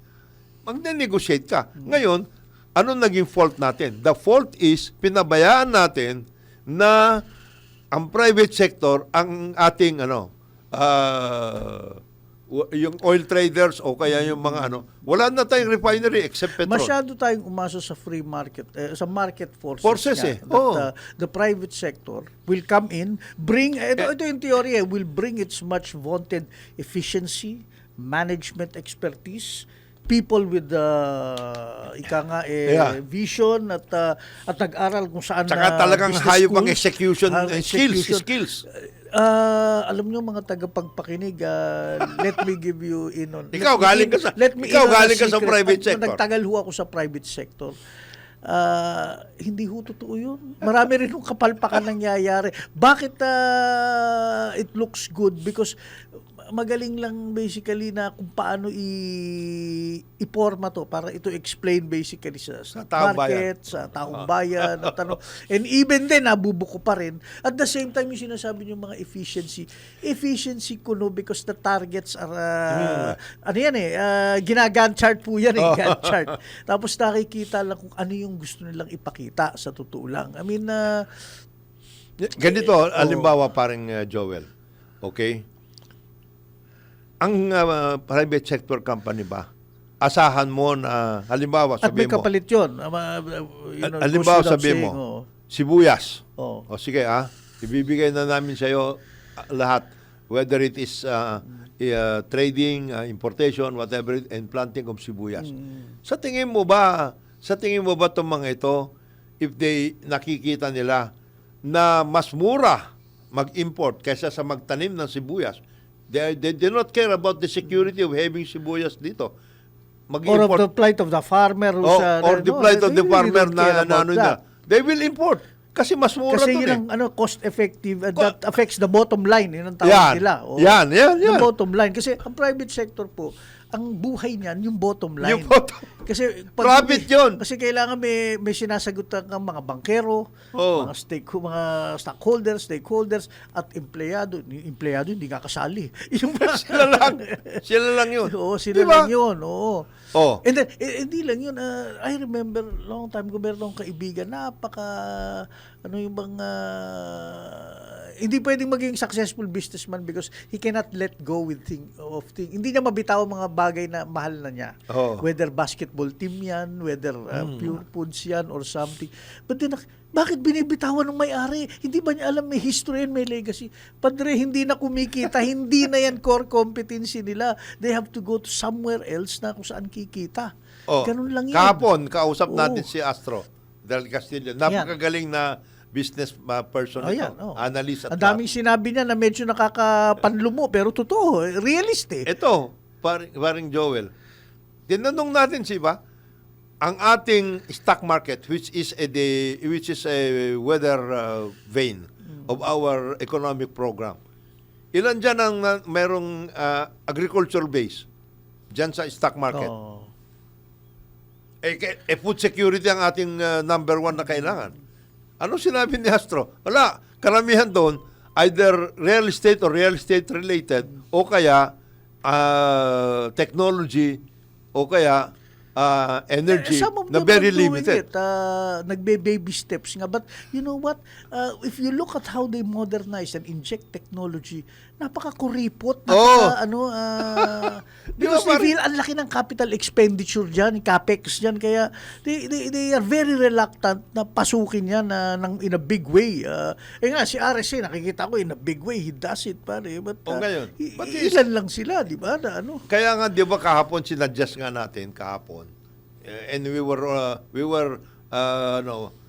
Mag-negotiate ka. Ngayon, ano naging fault natin? The fault is, pinabayaan natin na ang private sector, ang ating yung oil traders o kaya yung mga wala na tayong refinery except petrol. Masyado tayong umasa sa free market, sa market forces nga, the private sector will come in, ito yung theory will bring its much vaunted efficiency, management expertise, people with vision at nag-aral kung saan saka talagang hayop ang execution skills. Alam nyo mga tagapagpakinig, let me give you ikaw galing ka sa private sector. Nagtagal ho ako sa private sector. Hindi ho totoo yun. Marami rin yung kapalpakan nangyayari. Bakit it looks good? Because magaling lang basically na kung paano iporma to para ito explain basically sa taong market, sa taong bayan, at ano. And even then, nabubuko pa rin. At the same time, yung sinasabi yung mga efficiency ko, no, because the targets are, ano yan ginagan chart po yan Gantt chart. Tapos nakikita lang kung ano yung gusto nilang ipakita sa totoo lang. I mean, ganito, halimbawa parang Joel, okay? Ang private sector company ba, asahan mo na, halimbawa, at may sabi mo, kapalit yun. halimbawa, sabi mo, sibuyas. Oh. O sige, ibibigay na namin sa iyo lahat, whether it is trading, importation, whatever, and planting of sibuyas. Sa tingin mo ba itong mga ito, if they nakikita nila na mas mura mag-import kaysa sa magtanim ng sibuyas, they do not care about the security of having sibuyas dito. Or of the plight of the farmer. Or the plight of the farmer na they will import. Kasi mas mura kasi to yun ang cost effective and that affects the bottom line. Yun ang tawag nila. Yan. The bottom line. Kasi ang private sector po, ang buhay niyan, yung bottom line. Kasi profit yun. Kasi kailangan may sinasagutan ng mga bankero, mga stakeholders, at empleyado. Yung empleyado hindi kakasali. Sila lang yun. Oo, sila lang yun. Oo. Oh. And then, hindi lang yun. I remember, long time ko, meron akong kaibigan, hindi pwedeng maging successful businessman because he cannot let go with things. Hindi niya mabitaw mga bagay na mahal na niya. Oh. Whether basketball team yan, whether pure foods yan or something. But then, bakit binibitawan ng may-ari? Hindi ba niya alam may history and may legacy? Padre, hindi na kumikita. Hindi na yan core competency nila. They have to go to somewhere else na kung saan kikita. Ganun lang yun. Kahapon, kausap natin si Astro Del Castillo. Napakagaling na business person ito. Analyst at ang daming sinabi niya na medyo nakakapanlumo pero totoo. Realist eh. Ito, paring Joel, tinanong natin siya, ang ating stock market, which is a weather vein of our economic program. Ilan dyan ang merong agricultural base dyan sa stock market? Food security ang ating number one na kailangan. Ano sinabi ni Astro? Wala. Karamihan doon, either real estate or real estate related, o kaya technology, o kaya energy na very limited. Nagbe-baby steps nga. But you know what? If you look at how they modernize and inject technology, napaka-kuripot. Because they feel ang laki ng capital expenditure dyan, capex dyan. Kaya they are very reluctant na pasukin yan in a big way. Nga, si RSA, nakikita ko in a big way, he does it, pare. But, ilan lang sila, di ba? Kaya nga, di ba kahapon, sinadjust nga natin kahapon. And we were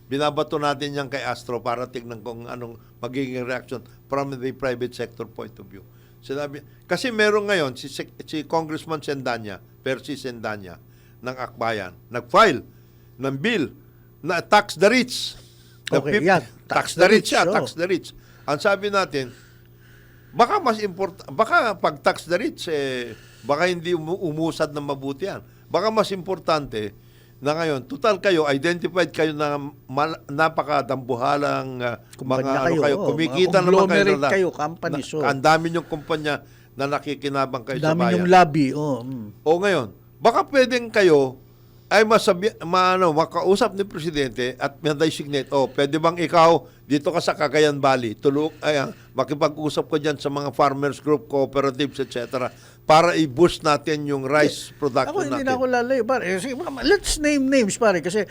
binabato natin yan kay Astro para tignan kung anong magiging reaction from the private sector point of view. Kasi meron ngayon si Congressman Percy Sendanya ng Akbayan, nag-file ng bill na tax the rich. Tax the rich. Tax the rich. Ang sabi natin, baka pag tax the rich, baka hindi umusad ng mabuti yan. Baka mas importante na ngayon, total kayo, identified kayo na napakadambuhalang kumikita naman kayo. Company. Ang dami niyong kumpanya na nakikinabang kayo sa bayan. Dami niyong lobby. O ngayon, baka pwedeng kayo ay makausap ni Presidente at may designate, pwede bang ikaw dito ka sa Cagayan Valley, makipag-usap ko dyan sa mga farmers group, cooperatives, etc. para i-boost natin yung rice production natin. Hindi na ako lalayo, pare. Let's name names, pare. Kasi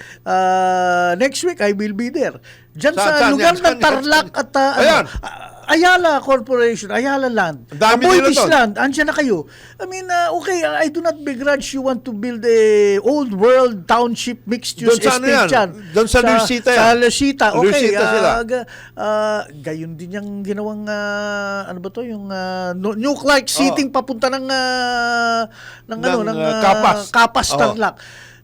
next week, I will be there. Diyan sa lugar ng Tarlac at Ayala Corporation, Ayala Land, Aboitiz Land, andyan na kayo. I mean, okay, I do not begrudge you want to build a old world township mixed-use estate dyan. Doon sa Luisita yan. Sa Luisita, okay. Luisita sila. Gayon din yung ginawang, yung nuke-like seating papunta ng Kapas, Tarlac.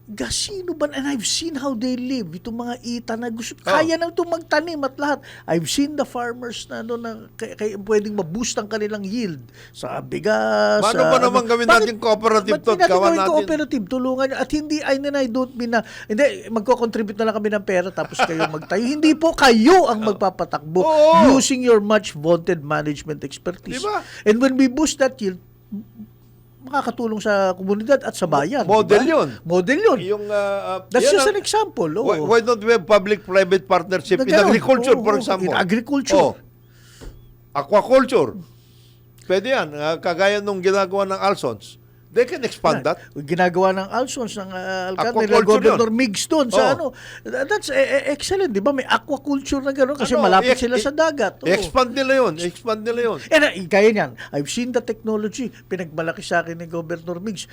gasino ba? And I've seen how they live. Itong mga ita na gusto, kaya na itong magtanim at lahat. I've seen the farmers na, na pwedeng ma-boost ang kanilang yield sa bigas. Paano ba naman gawin natin cooperative to? Ba't Gawa natin natin. cooperative? Tulungan nyo. At hindi, I don't mean na, hindi, magko-contribute na lang kami ng pera tapos kayo magtayo. Hindi po kayo ang magpapatakbo using your much vaunted management expertise. Diba? And when we boost that yield, makakatulong sa komunidad at sa bayan. Model diba? yun. Model yun. Yung, That's yan just ang- an example. Why don't we have public-private partnership in Ganun. agriculture, for example? In agriculture. Aquaculture. Pwede yan. Kagaya nung ginagawa ng Alsons. They can expand that. Ginagawa ng Alsons, ng Alcantara, Aquaculture Governor yun. Migs doon sa Oh. That's excellent, di ba? May aquaculture na gano'n kasi Ano, malapit sila sa dagat. Oo. Expand nila yun. Expand nila yun. And kaya niyan, I've seen the technology. Pinagmalaki sa akin ni Governor Migs.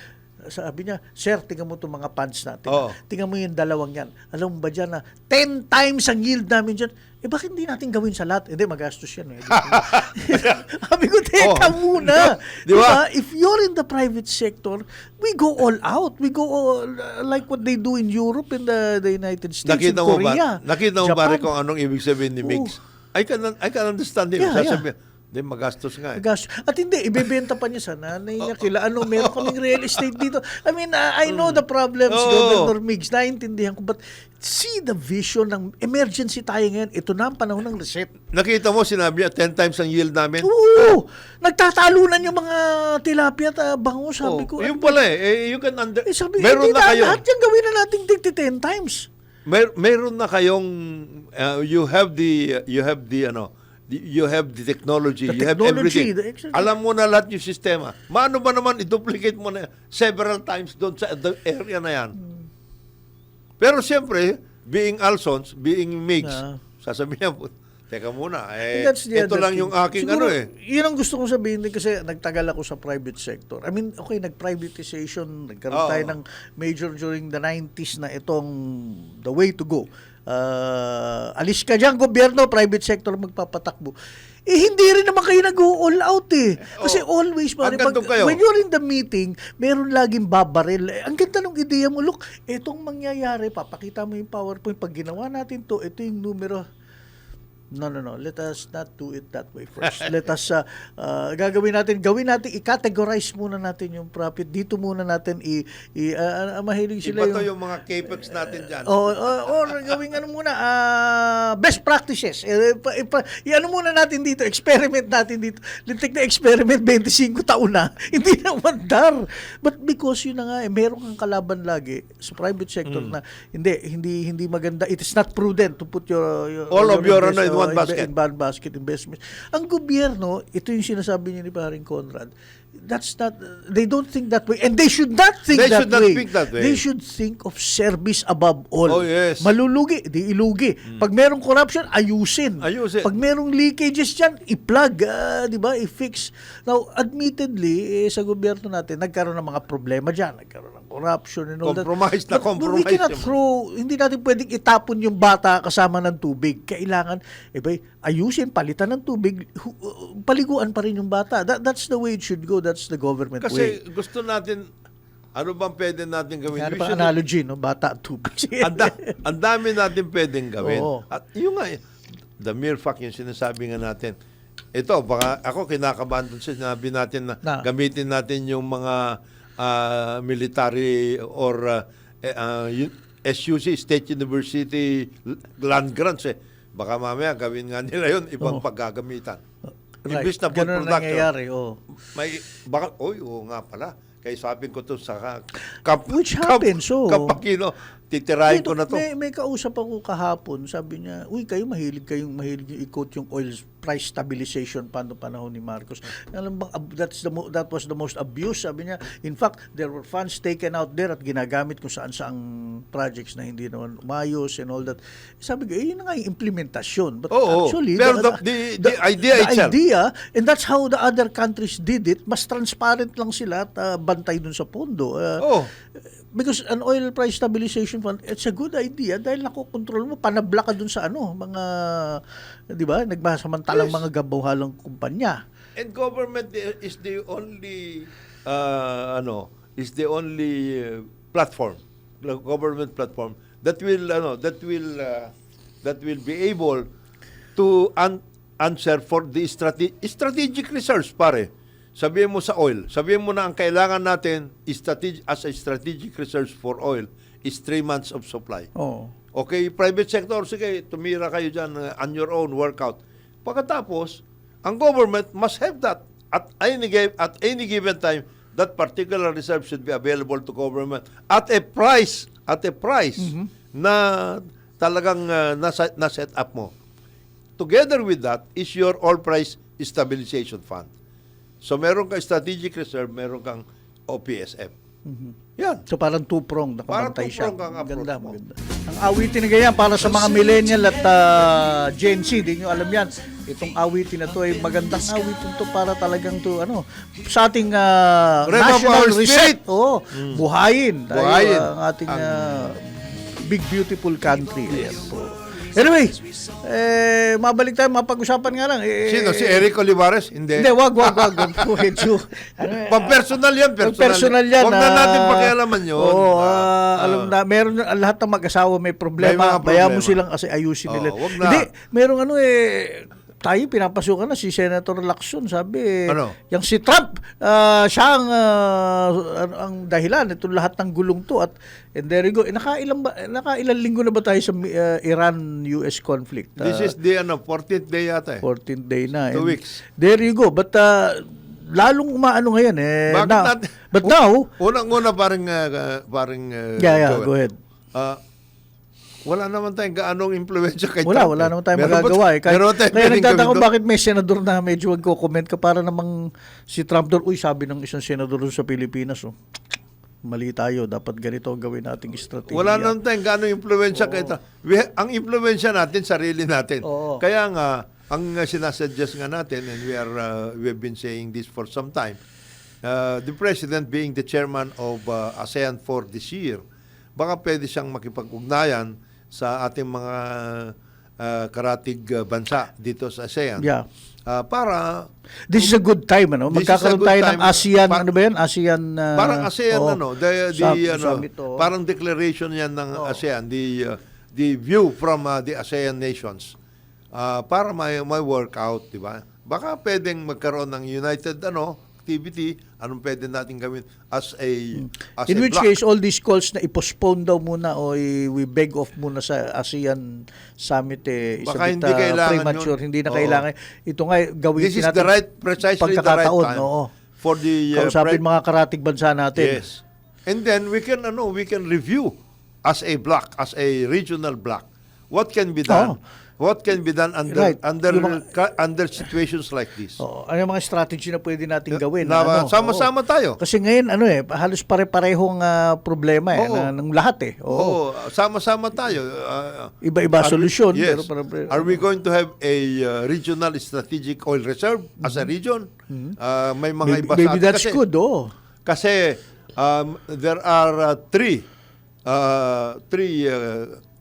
Sabi niya, sir, tingnan mo itong mga pants natin. Oo. Tingnan mo yung dalawang yan. Alam mo ba dyan na 10 times ang yield namin dyan? Bakit hindi natin gawin sa lahat? Hindi, magastos yan. Sabi ko, teka muna. Di ba? If you're in the private sector, we go all out. We go like what they do in Europe and the United States, Nakita in mo Korea, ba? Nakita mo ba Japan. rin kung anong ibig sabihin ni Mix? I can understand him. Yeah, Sasabihin, hindi, magastos nga eh. At hindi, ibebenta pa niya sa nanay niya. Kila meron kaming real estate dito. I mean, I know the problems, Governor Migs. Naintindihan ko. But see the vision ng emergency tayo ngayon. Ito na ang panahon ng reset. Nakita mo, sinabi niya, 10 times ang yield namin. Oo! Nagtatalunan yung mga tilapia at bango. Sabi ko. Yung pala you can sabi, meron hindi na kayo. lahat yan gawin na natin 10 times. Meron na kayong you have the technology, The you have technology, everything. Alam mo na lahat yung sistema. Maano ba naman i-duplicate mo na several times doon sa area na yan? Pero siyempre, being Alsons, being Migs, sasabihin niya, teka muna, That's the ito other lang thing. yung aking Siguro, ano eh. Yun ang gusto kong sabihin din kasi nagtagal ako sa private sector. I mean, okay, nag-privatization, nagkaroon tayo ng major during the 90s na itong the way to go. Alis ka dyan, gobyerno, private sector magpapatakbo. Hindi rin naman kayo nag-all out eh. Kasi always, when you're in the meeting, meron laging babaril. Ang ganda ng ideya mo, look, itong mangyayari, papakita mo yung PowerPoint. Pag ginawa natin to, ito yung numero. No. Let us not do it that way first. Let us, gawin natin, i-categorize muna natin yung profit. Dito muna natin, mahilig sila Iba to yung mga capex natin dyan. Or gawin muna, best practices. Ano muna natin dito, experiment natin dito. Litik na experiment, 25 taon na. Hindi na mandar. But because yun na nga, meron kang kalaban lagi sa private sector na, hindi maganda. It is not prudent to put all of your one basket. In one basket investments. Ang gobyerno, ito yung sinasabi niya ni Paring Conrad, that's not, they don't think that way. And they should not think that way. They should think of service above all. Oh, yes. Malulugi, di ilugi. Pag merong corruption, ayusin. Pag merong leakages dyan, i-plug, di ba, i-fix. Now, admittedly, sa gobyerno natin, nagkaroon ng mga problema dyan. Nagkaroon ng corruption and all compromise that. But we cannot hindi natin pwedeng itapon yung bata kasama ng tubig. Kailangan, ayusin, palitan ng tubig, paliguan pa rin yung bata. That's the way it should go. That's the government way. Kasi gusto natin, ano bang pwede natin gawin? Ano ba analogy, no? Bata at tubig. Ang dami natin pwedeng gawin. Oo. At yung nga, the mere fact yung sinasabi nga natin, ito, baka ako kinakabahan doon sinabi natin na gamitin natin yung mga military or SUC, State University land grants eh. Baka mamaya gawin nga nila yun, ibang paggagamitan. Imbis na food ganun production. nangyayari, May, baka, oo nga pala. Kaya sabi ko to sa which happens, Kapakino, titirahin ko na to. May kausap ako kahapon, sabi niya, kayo mahilig yung i-quote yung oil price stabilization panahon ni Marcos. Alam bang that was the most abuse, sabi niya. In fact, there were funds taken out there at ginagamit kung saan-saang projects na hindi naman umayos and all that. Sabi ko, yun na nga yung implementasyon. But actually, pero the idea itself. And that's how the other countries did it. Mas transparent lang sila at bantay dun sa pondo. Because an oil price stabilization fund, it's a good idea dahil nakokontrol mo, panabla ka dun sa mga, di ba, nagmasamantalang mga gabuhalang kumpanya. And government is the only platform government platform that will be able to answer for the strategic research, pare. Sabihin mo sa oil, sabihin mo na ang kailangan natin as a strategic research for oil is 3 months of supply. Oh. Okay, private sector, sige, tumira kayo dyan on your own, workout. Pagkatapos, ang government must have that at any given time. That particular reserve should be available to government at a price na talagang na-set up mo. Together with that is your oil price stabilization fund. So meron kang strategic reserve, meron kang OPSF. Yan. So parang two-prong, nakabantay siya. Parang two-prong kang approach Maganda, mo. maganda. Ang awitin na ganyan para sa mga millennial at Gen Z, di nyo alam yan. Itong awitin na to ay magandang awitin to para talagang to sa ating national reset. Oh, buhayin. Buhayin. Ang ating big beautiful country. Ayan po. Anyway, mabalik tayo, mapag-usapan nga lang. Sino? Si Eric Olivares? Hindi. Hindi, wag. Medyo, Pag-personal yan, personal yan. Huwag na natin pakialaman yun. Oo, alam na, meron lahat ng mag-asawa may problema. May mga Bayaan mo problema. silang kasi ayusin nila. Wag na. Hindi, merong tayo pinapasukan na si Senator Lacson, sabi, yung si Trump, siya ang dahilan itong lahat ng gulong to and there you go. Nakailang linggo na ba tayo sa Iran-US conflict? This is the 14th day yata 14th day na. 2 weeks. There you go. But lalong umaano ngayon Bakit natin? But now, unang-una parang yeah, go ahead. Wala naman tayong gaanong impluwensya kay Wala Trump. naman tayong magagawa. Kaya nagtataka gawin bakit may senador na medyo magko-comment ka para namang si Trump doon, sabi ng isang senador sa Pilipinas, mali tayo, dapat ganito ang gawin nating strategy. Wala naman tayong gaanong impluwensya kay Trump. Ang impluwensya natin, sarili natin. Oo. Kaya nga, ang sinasuggest nga natin, and we've been saying this for some time, the President being the chairman of ASEAN for this year, baka pwede siyang makipag-ugnayan sa ating mga karatig bansa dito sa ASEAN. Yeah. Para This is a good time, magkakaroon tayo ng ASEAN, ASEAN parang ASEAN summit, parang declaration yan ng ASEAN, the view from the ASEAN nations. Para may work out, di ba? Baka pwedeng magkaroon ng united activity, anong pwede natin gawin as in a which bloc. case all these calls na i-postpone daw muna o we beg off muna sa ASEAN summit is Baka a bit hindi kailangan premature, yun. hindi na kailangan. Ito nga gawin This is natin precisely the right time for the kausapin mga karatig bansa natin. Yes. And then we can review as a block, as a regional block. What can be done? What can be done under situations like this? Ano yung mga strategy na pwede natin gawin? Sama-sama tayo. Kasi ngayon halos pare-parehong problema ng lahat Sama-sama tayo. Iba-iba solusyon. Yes. Pero Are we going to have a regional strategic oil reserve as a region? May mga iba sa maybe atin that's good, Kasi there are three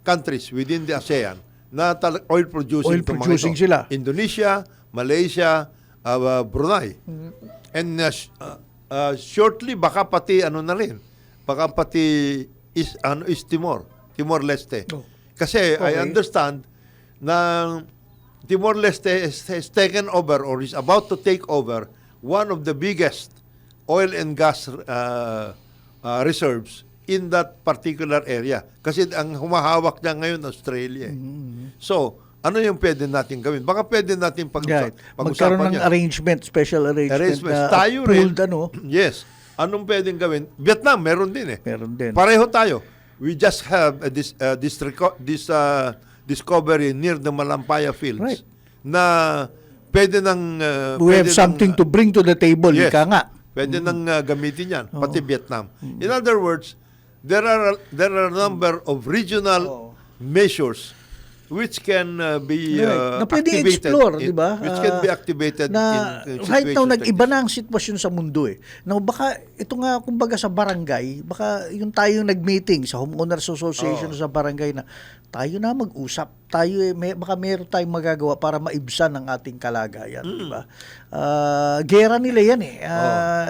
countries within the ASEAN na oil producing sila. Indonesia, Malaysia, Brunei. And shortly baka pati na rin. Baka pati is Timor-Leste. Kasi I understand na Timor-Leste has taken over or is about to take over one of the biggest oil and gas reserves in that particular area. Kasi ang humahawak niya ngayon, Australia. So, ano yung pwede natin gawin? Baka pwede natin pag-usapan magkaroon ng arrangement, special arrangement. Tayo rin. Yes. Anong pwedeng gawin? Vietnam, meron din Meron din. Pareho tayo. We just have this discovery near the Malampaya fields. Right. Na pwede nang... we have something to bring to the table. Yes. Ika nga. Pwede nang gamitin yan, pati Vietnam. In other words, there are a number of regional measures which can be na pwede activated, explore, di ba? Which can be activated na in right now situations nag-iba like na ang sitwasyon sa mundo Now baka ito nga kumbaga sa barangay, baka yung tayong nag-meeting sa homeowners association sa barangay na tayo na mag-usap. Tayo baka meron tayong magagawa para maibsan ang ating kalagayan, di ba? Gera nila yan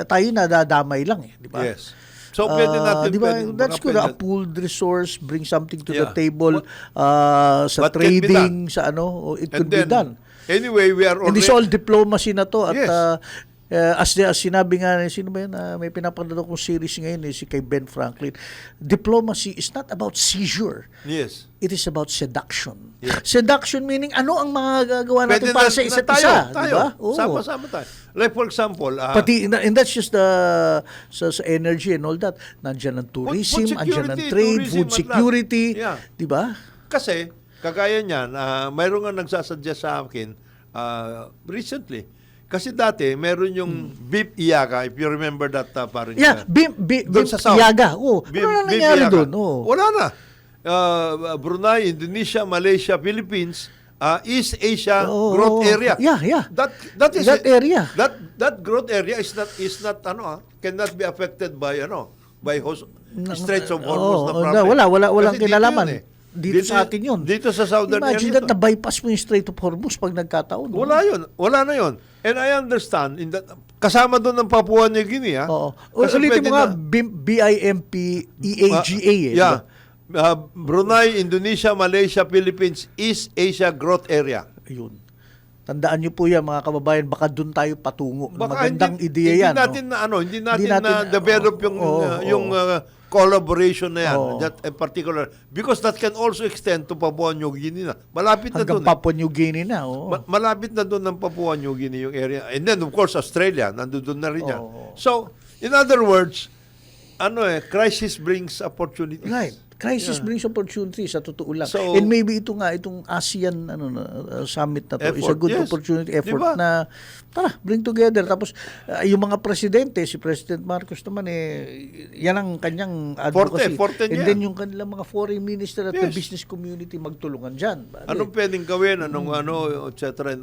Tayo nadadamay lang di ba? Yes. So, pwede natin di ba, pwedeng that's mga good. A pwede- pooled resource, bring something to the Yeah. table sa What can be trading, sa ano, it And could be then, done. anyway, we are And already... it's all diplomacy na to. At Yes. as sinabi nga, sino ba yun? May pinapanood akong series ngayon, si kay Ben Franklin. Diplomacy is not about seizure. Yes. It is about seduction. Yes. Seduction meaning ano ang mga gagawa natin Pwede para na- sa na isa't tayo, isa. tayo. Diba? Oo. Sama-sama tayo. Like for example, Pati, and that's just sa energy and all that. Nandiyan ang tourism, food andyan ang security, trade, tourism food at security. lahat. Yeah. Di ba? kasi, kagaya niyan, mayroon nga nagsasuggest sa akin recently. Kasi dati, meron yung beef iyaga, if you remember that parang... Yeah, doon sa South. Yaga. Oh, Beef- ano na beef nangyari iyaga. doon? Oh. Wala na. Brunei, Indonesia, Malaysia, Philippines, East Asia Oh, growth area. yeah. That is That area. That growth area is not cannot be affected by Straits of Hormuz na problem. Walang Kasi dito kinalaman. yun eh. Dito sa atin yun. Dito sa southern Imagine area. that na-bypass mo yung Strait of Hormuz pag nagkataon. no? Wala yun. Wala na yun. And I understand, kasama doon ng Papua New Guinea. Oo. Kasi Ulitin pwede mo nga, na- BIMP-EAGA eh. Yeah. Brunei, Indonesia, Malaysia, Philippines, East Asia Growth Area. Ayun. Tandaan niyo po yan mga kababayan, baka doon tayo patungo. Baka Magandang hindi ideya yan. hindi natin na develop yung collaboration na yan, Oo. that in particular, because that can also extend to Papua New Guinea na. Malapit na Hanggang doon. Papua New Guinea na. Oo. Malapit na doon ng Papua New Guinea yung area. And then, of course, Australia, nandoon na rin yan. Oo. So, in other words, crisis brings opportunity. Right. Crisis brings opportunity sa totoo lang. So, and maybe itong ASEAN summit na to is a Effort, good yes. opportunity effort Diba? na tara, bring together. Tapos yung mga presidente, si President Marcos naman yan ang kanyang advocacy. Forte and niya. then yung kanilang mga foreign minister at the Yes. business community magtulungan diyan. Anong pwedeng gawin, et cetera, and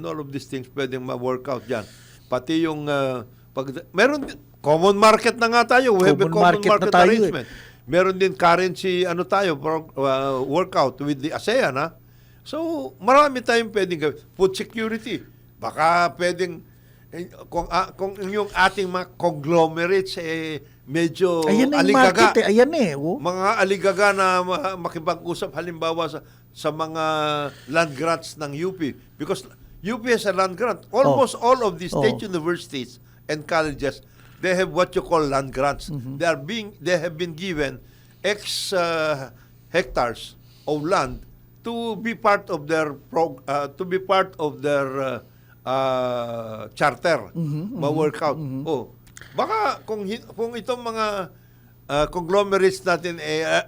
all of these things pwedeng ma-work out dyan. Pati yung, meron common market na nga tayo. We have a Common common market na market tayo, arrangement. Meron din currency, workout with the ASEAN, ha? So, marami tayong pwedeng gawin. Food security. Baka pwedeng, kung yung ating mga conglomerates, medyo Ayan na yung aligaga. market Ayan oh. Mga aligaga na makipag-usap halimbawa sa mga land grants ng UP. Because UP has a land grant. Almost all of the state universities and colleges, they have what you call land grants. They have been given X hectares of land to be part of their charter, ma-workout. Oh, baka kung itong mga conglomerates natin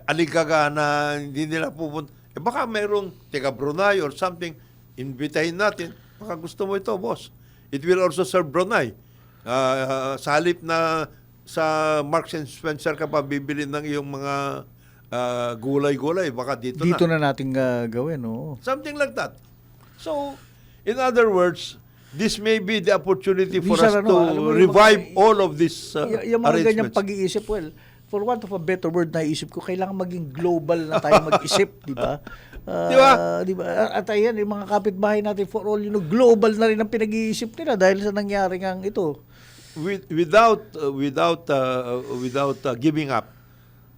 aligaga na hindi nila pupunta, baka merong taga Brunei or something, imbitahin natin. Baka gusto mo ito, boss. It will also serve Brunei. Sa halip na sa Marks and Spencer ka pa bibili ng iyong mga gulay-gulay, baka dito na natin gawin. Oh. Something like that. So, in other words, this may be the opportunity for us to revive all of these yung mga ganyang arrangements. pag-iisip, for want of a better word, naisip ko, kailangan maging global na tayo mag-isip, di ba? Di ba? At ayan, yung mga kapitbahay natin, for all global na rin ang pinag-iisip nila dahil sa nangyari ngang ito. Without giving up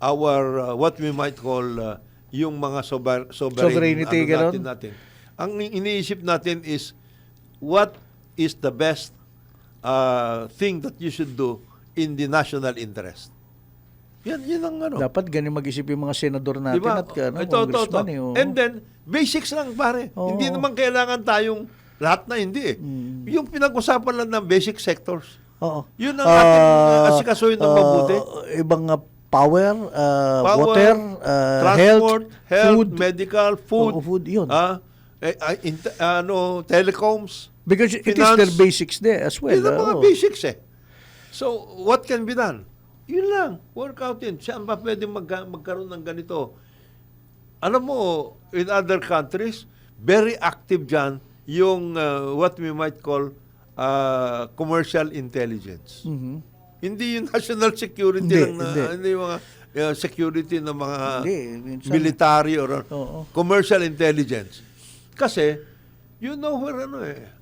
our what we might call yung mga Sovereignty, natin. Ang iniisip natin is what is the best thing that you should do in the national interest. Yan ang Dapat ganyan mag-isip yung mga senador natin diba? at Ito. oh. And then, basics lang pare. Oo. Hindi naman kailangan tayong lahat na hindi Yung pinag-usapan lang ng basic sectors. Oo. Yun ang ating asikasuhin ng mabuti. Ibang power, water, transport, health, food, medical, food. food yun. Telecoms. Because it is finance. their basics there as well. Yun ang mga basics So, what can be done? Yun lang. Work out yun. Saan ba pwede magkaroon ng ganito? Alam mo, in other countries, very active dyan yung what we might call commercial intelligence. Hindi yung national security lang na, hindi yung mga security ng mga military or commercial intelligence. Kasi, you know where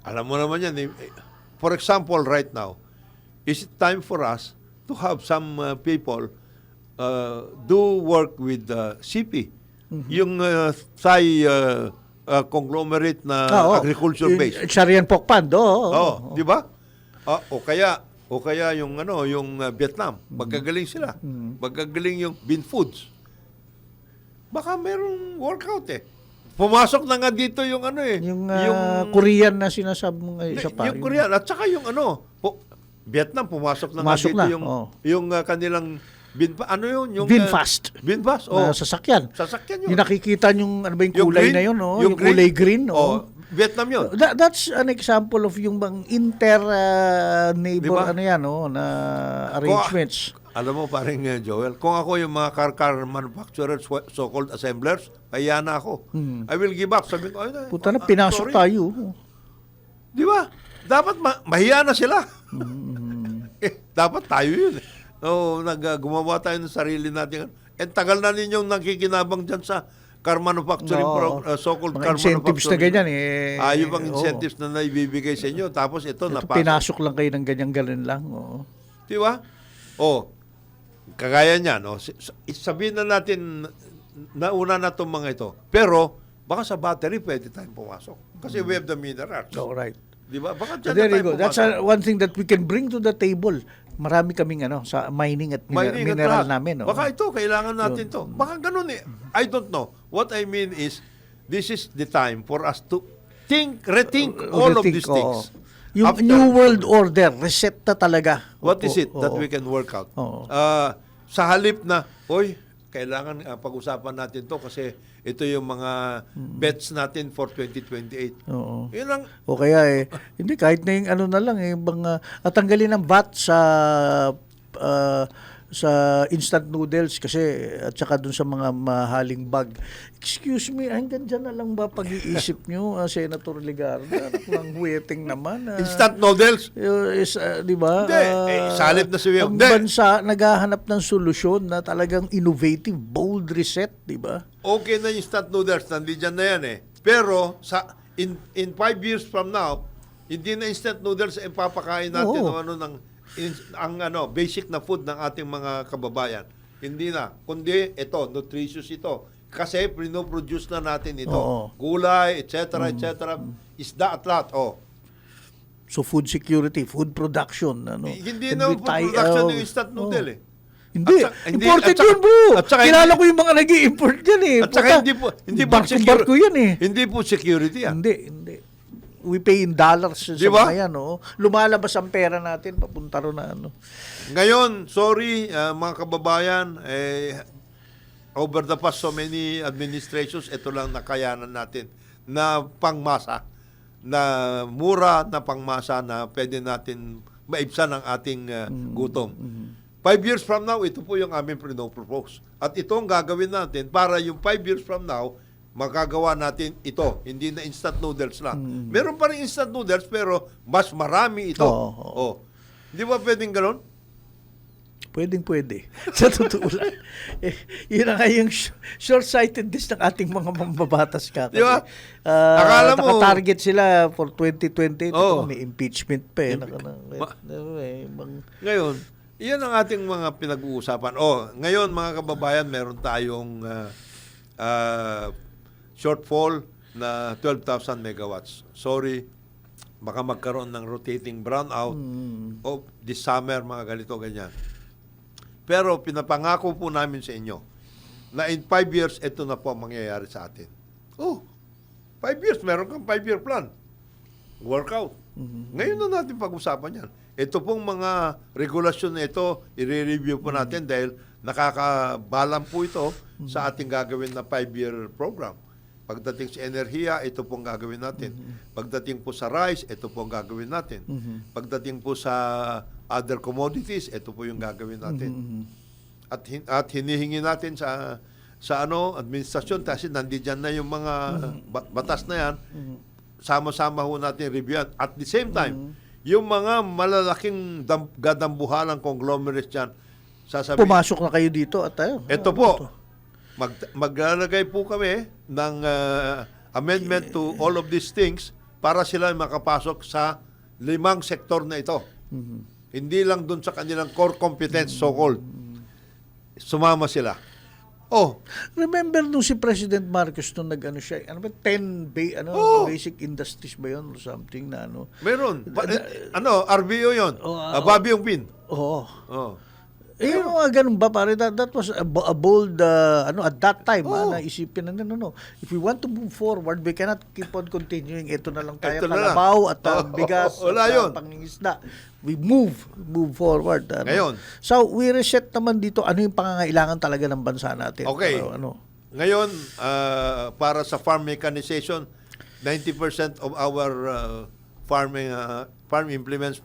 alam mo naman yan. For example, right now, is it time for us to have some people do work with CP. Yung Thai conglomerate na agriculture base. Sharian Pokpan, Di ba? O kaya yung Vietnam, magagaling sila. Magagaling yung Bean Foods. Baka merong workout Pumasok na nga dito yung Yung Korean na sinasabi mo ngayon, isa pa. Yung Korean at saka yung Vietnam pumasok na nga Pumasok dito na, yung kanilang yung Binfast. Binfast, Na sasakyan. Sasakyan yun. Yung nakikita yung ano ba yung kulay green, na yun, yung kulay green, Vietnam yun. That's an example of yung bang neighbor Diba? na arrangements. Alam mo paring Joel, kung ako yung mga car manufacturers, so-called assemblers, kaya na ako. I will give up. Sabi ko, Puta na, pinasok sorry. tayo. Di ba? Dapat mahiya na sila. Dapat tayo yun. Gumawa tayo ng sarili natin. Tagal na ninyong nakikinabang dyan sa car manufacturing, so-called mga car incentives manufacturing. na ganyan yung mga incentives na naibibigay sa inyo. Tapos ito napasok. Pinasok lang kayo ng ganyan-ganyan lang. Di ba? Kagaya niyan. Sabihin na natin, nauna na itong mga ito. Pero, baka sa battery pwede tayong pumasok. Kasi we have the minerals. Right. Di ba? Baka dyan There na you go. tayo That's pumasok. one thing that we can bring to the table. Marami kaming sa mining at Mining at mineral lahat. namin. Baka ito, kailangan natin to. Baka ganun I don't know. What I mean is, this is the time for us to rethink all of these things. Yung After- New World Order, reset na talaga. What is it that we can work out? Sa halip na, kailangan pag-usapan natin to kasi ito yung mga bets natin for 2028. Yun lang. O kaya hindi, kahit na yung na lang, at tanggalin ng VAT sa instant noodles kasi at saka dun sa mga mahaling bag. Excuse me, hanggang dyan na lang ba pag-iisip nyo, Senator Ligarda? Nang huweting naman. Instant noodles? Di ba? Hindi. Salip na si Wiyong. Ang bansa naghahanap ng solusyon na talagang innovative, bold reset, di ba? Okay na yung instant noodles, nandiyan na yan Pero, in 5 years from now, hindi na instant noodles ang papakain natin basic na food ng ating mga kababayan. Hindi na. Kundi ito, nutritious ito. Kasi pinoproduce na natin ito. Gulay, etc., etc. Isda at lahat. So food security, food production. Hindi na food production yung instant noodle Hindi. Imported yun, bro. Kilala ko yung mga nag-i-import yan At saka hindi po barko yan Hindi po security yan. Hindi. We pay in dollars sa mga yan, Lumalabas ang pera natin, papunta ro na Ngayon, sorry, mga kababayan, over the past so many administrations, ito lang nakayanan natin na pangmasa, na mura na pangmasa na pwede natin maibsan ang ating gutom. 5 years from now, ito po yung aming pinopropose. At ito ang gagawin natin para yung 5 years from now, magagawa natin ito. Hindi na instant noodles lang. Meron pa rin instant noodles pero mas marami ito. Hindi ba pwedeng gano'n? Pwede. Sa totoo lang. Yun na nga yung short-sightedness ng ating mga mambabatas ka. Di ba? Akala mo, naka-target sila for 2028. May impeachment pa Ngayon, iyan ang ating mga pinag-uusapan. Ngayon mga kababayan, meron tayong shortfall na 12,000 megawatts. Sorry, baka magkaroon ng rotating brownout this summer, mga ganito, ganyan. Pero pinapangako po namin sa inyo na in 5 years, ito na po ang mangyayari sa atin. 5 years, meron kang 5-year plan. Workout. Ngayon na natin pag-usapan yan. Ito pong mga regulasyon na ito, i-review po natin dahil nakakabalan po ito sa ating gagawin na 5-year program. Pagdating sa enerhiya, ito pong gagawin natin. Pagdating po sa rice, ito pong gagawin natin. Pagdating po sa other commodities, ito po yung gagawin natin. At hinihingi natin sa administrasyon kasi nandiyan na yung mga batas na yan. Sama-sama ho natin reviewan. At the same time, yung mga malalaking gadambuhalang conglomerates dyan, sasabihin, pumasok na kayo dito at ito po. Maglalagay po kami ng amendment to all of these things para sila makapasok sa 5 sektor na ito. Hindi lang doon sa kanilang core competence, so-called. Sumama sila. Oh, Remember nung si President Marcos nung nag-ano siya, ano ba, 10 basic industries ba yun or something na ano? meron. RBO yun. Bobby yung pin. Oo. Oh. Yung mga ganun ba pare, that was a bold at that time naisipin na no. If we want to move forward, we cannot keep on continuing. Ito na lang tayo, Ito na lang. kalabaw at bigas Wala at yun. pangingisda. We move forward. Ngayon. So we reset naman dito ano yung pangangailangan talaga ng bansa natin. Okay. Ano. Ngayon, para sa farm mechanization, 90% of our farm implements,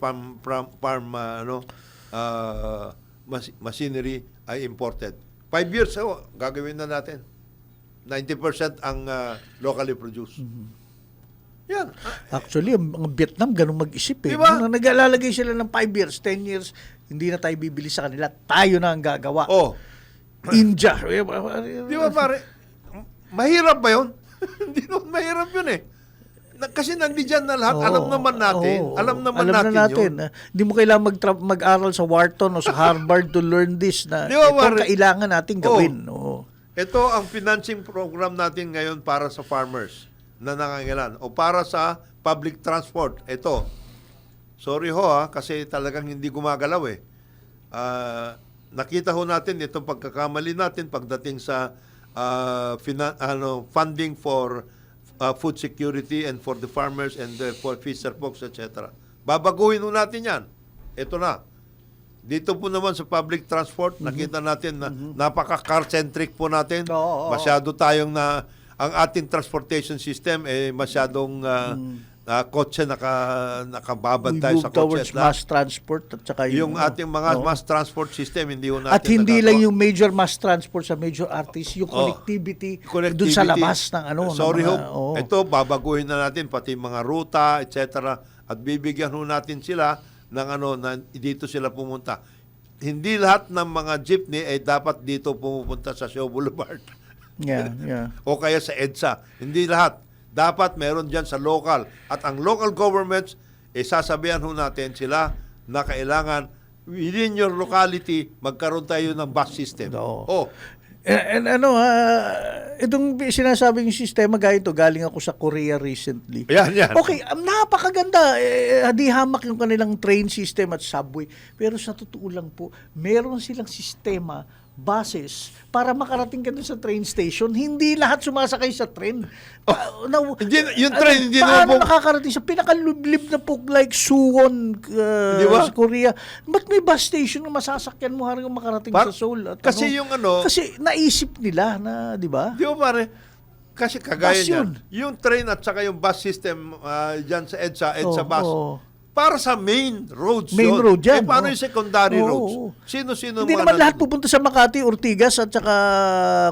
machinery ay imported. 5 years, gagawin na natin. 90% ang locally produced. Yan. Actually, ang Vietnam ganun mag-isip eh. Diba? Nung nag-alalagay sila ng 5 years, 10 years, hindi na tayo bibili sa kanila. Tayo na ang gagawa. Oh, India. di ba pare? Mahirap ba yun? Hindi naman mahirap yun eh. Kasi nandiyan na lahat. Alam naman natin. Alam natin yun. Hindi mo kailangan mag-aral sa Wharton o sa Harvard to learn this na Di ba, ito ang pare? kailangan natin gawin. Oo. Ito ang financing program natin ngayon para sa farmers na nangangailangan o para sa public transport. Ito. Sorry kasi talagang hindi gumagalaw eh. Nakita ho natin itong pagkakamali natin pagdating sa funding for food security and for the farmers and for fisher folks, etc. Babaguhin ho natin yan. Ito na. Dito po naman sa public transport, nakita natin na napaka-car-centric po natin. Oo. Masyado tayong ang ating transportation system masyadong kotse nakababantay We move sa kotse. towards mass transport at saka Yung ating mga mass transport system, hindi ho natin at hindi nagagawa. lang yung major mass transport sa major arteries, yung connectivity dun sa labas ng Sorry ng ho. mga, oo. Ito, babaguhin na natin pati mga ruta, etc. At bibigyan ho natin sila ng na dito sila pumunta. Hindi lahat ng mga jeepney ay dapat dito pumupunta sa Shaw Boulevard. Yeah. O kaya sa EDSA. Hindi lahat. Dapat meron dyan sa local. At ang local governments, sasabihan ho natin sila na kailangan within your locality, magkaroon tayo ng bus system. Oo. Oh, And itong sinasabing sistema gaya ito, galing ako sa Korea recently. yan. Okay, napakaganda. Di hamak yung kanilang train system at subway. Pero sa totoo lang po, meron silang sistema, buses, para makarating ka dun sa train station. Hindi lahat sumasakay sa train. Yung train, hindi paano naman nakakarating sa pinakalublib na po like Suwon Di ba? sa Korea? Ba't may bus station na masasakyan mo hanggang makarating sa Seoul? At kasi kasi naisip nila na, di ba? di ba pare? Kasi kagaya Bus niyan, yun. yung train at saka yung bus system dyan sa EDSA bus, Oo. para sa main roads Main yun. road yan. Paano yung secondary Oo. roads? Sino-sino Hindi mga naman lahat nandun? pupunta sa Makati, Ortigas at saka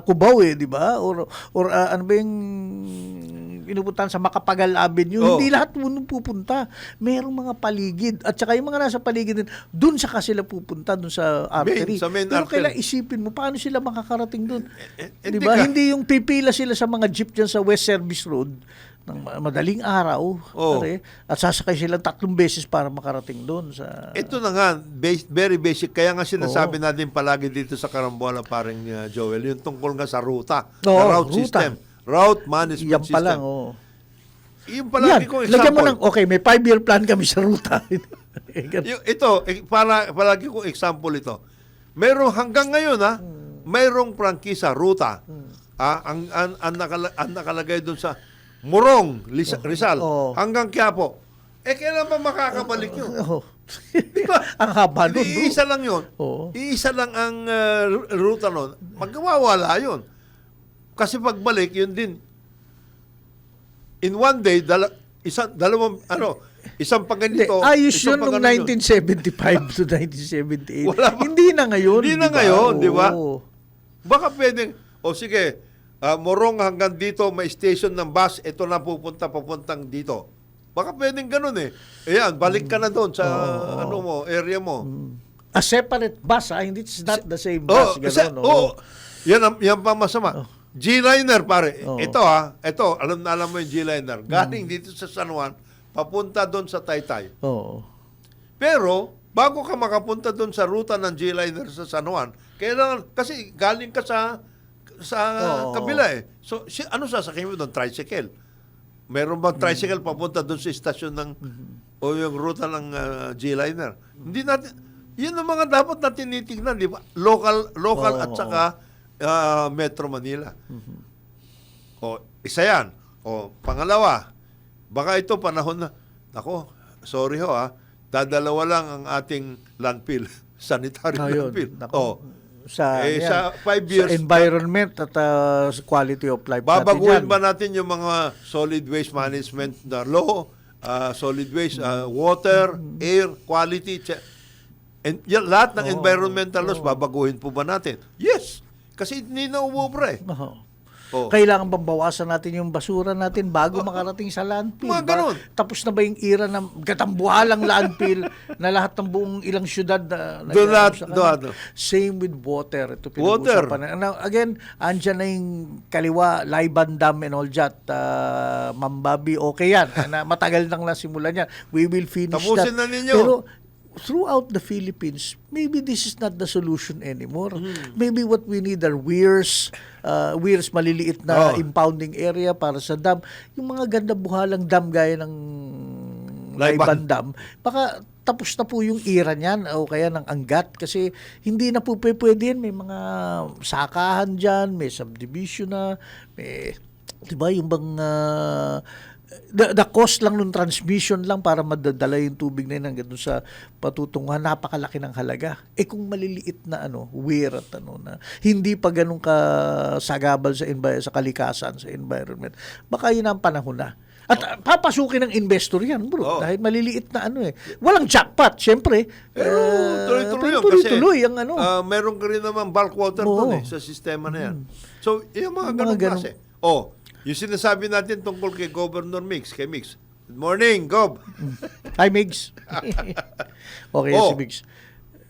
Cubao di ba? Or ano ba yung pinupuntahan sa Makapagal Avenue? Oh. Hindi lahat pupunta. Merong mga paligid at saka yung mga nasa paligid din, dun saka sila pupunta dun sa artery. Sa main Pero artery. kailangan isipin mo paano sila makakarating dun. Di hindi ba? ka- Hindi yung pipila sila sa mga jeep dyan sa West Service Road ng madaling araw Oh. pare, at sasakay sila 3 beses para makarating doon sa Ito na nga, very basic. Kaya nga sinasabi natin palagi dito sa Karambola, paring Joel, yung tungkol nga sa ruta. Oo, na route ruta. system. Route management yan system. pa lang, oh. Yung palagi Yan, kong lagyan mo example. ng, okay, may 5-year plan kami sa ruta. Palagi kong example ito. Merong hanggang ngayon, mayroong prangkisa, ruta. Ang nakalagay doon sa Morong, Rizal, Oo. hanggang Quiapo. Kailan ba makakabalik yun? Oh. Ang haba nun, bro. Iisa lang yun. Oo. Iisa lang ang ruta nun. Magkawawala yun. Kasi pagbalik, yun din. In one day, isang pagganito. Ayos isang yun noong pagganito. 1975 to 1978. Hindi na ngayon. Hindi na di ba? ngayon, di ba? Oo. Baka pwedeng, sige, Morong hanggang dito, may station ng bus, ito na papuntang dito. Baka pwedeng ganun eh. Ayan, balik ka na doon sa area mo. A separate bus, hindi it's not the same bus. Ganun, Yan pa masama. G-Liner, pare. Oo. Ito, alam mo yung G-Liner. Galing dito sa San Juan, papunta doon sa Taytay. Oo. Pero, bago ka makapunta doon sa ruta ng G-Liner sa San Juan, kailangan, kasi galing ka sa Oo. kabila eh. So, ano sasakyan mo doon? Tricycle. Meron bang tricycle papunta doon sa istasyon ng, o yung ruta ng G-Liner? Hindi natin, yun ang mga dapat natin tinitingnan, di ba? Local Oo. at saka Metro Manila. O, isa yan. O, pangalawa, baka ito panahon na, ako, sorry ho dadalawa lang ang ating landfill, sanitary Ayun, landfill. nako. O, Sa, sa 5 years, sa environment at sa quality of life babaguhin natin yan. ba natin yung mga solid waste management na law, solid waste, water, air, quality, and lahat ng environmental laws, babaguhin po ba natin? Yes! Kasi hindi na umubra eh. Oo. Oh. Kailangan bang bawasan natin yung basura natin bago makarating sa landfill? Mga ganun. Tapos na ba yung era ng gatambuhalang landfill na lahat ng buong ilang syudad na Doon lahat, sa doon. Same with water. Ito Water. pinag-usapan. Now, again, andyan na yung kaliwa, Laiban Dam and all that. Mambabi, okay yan. Matagal nang nasimulan yan. We will finish Tapusin that. na ninyo. Pero throughout the Philippines, maybe this is not the solution anymore. Maybe what we need are weirs maliliit na impounding area para sa dam. Yung mga ganda buhalang dam gaya ng Laiban Dam, baka tapos na po yung era niyan o kaya ng Angat kasi hindi na po pwede yan. May mga sakahan dyan, may subdivision na, may, di ba, yung bang the cost lang ng transmission lang para madadala yung tubig na yun hanggang doon sa patutunguhan, napakalaki ng halaga. Eh kung maliliit na weir at na hindi pa ganun ka sagabal sa kalikasan, sa environment, baka yun ang panahon na. At papasukin ng investor yan, bro. Dahil maliliit na walang jackpot, syempre. Pero tuloy-tuloy yun. Tuloy-tuloy ang meron ka rin naman bulk water doon sa sistema na yan. So, yung mga ganun klase. Yung sinasabi natin tungkol kay Governor Mix, kay Mix. Good morning, Gob. Hi, Migs. Okay, si Migs.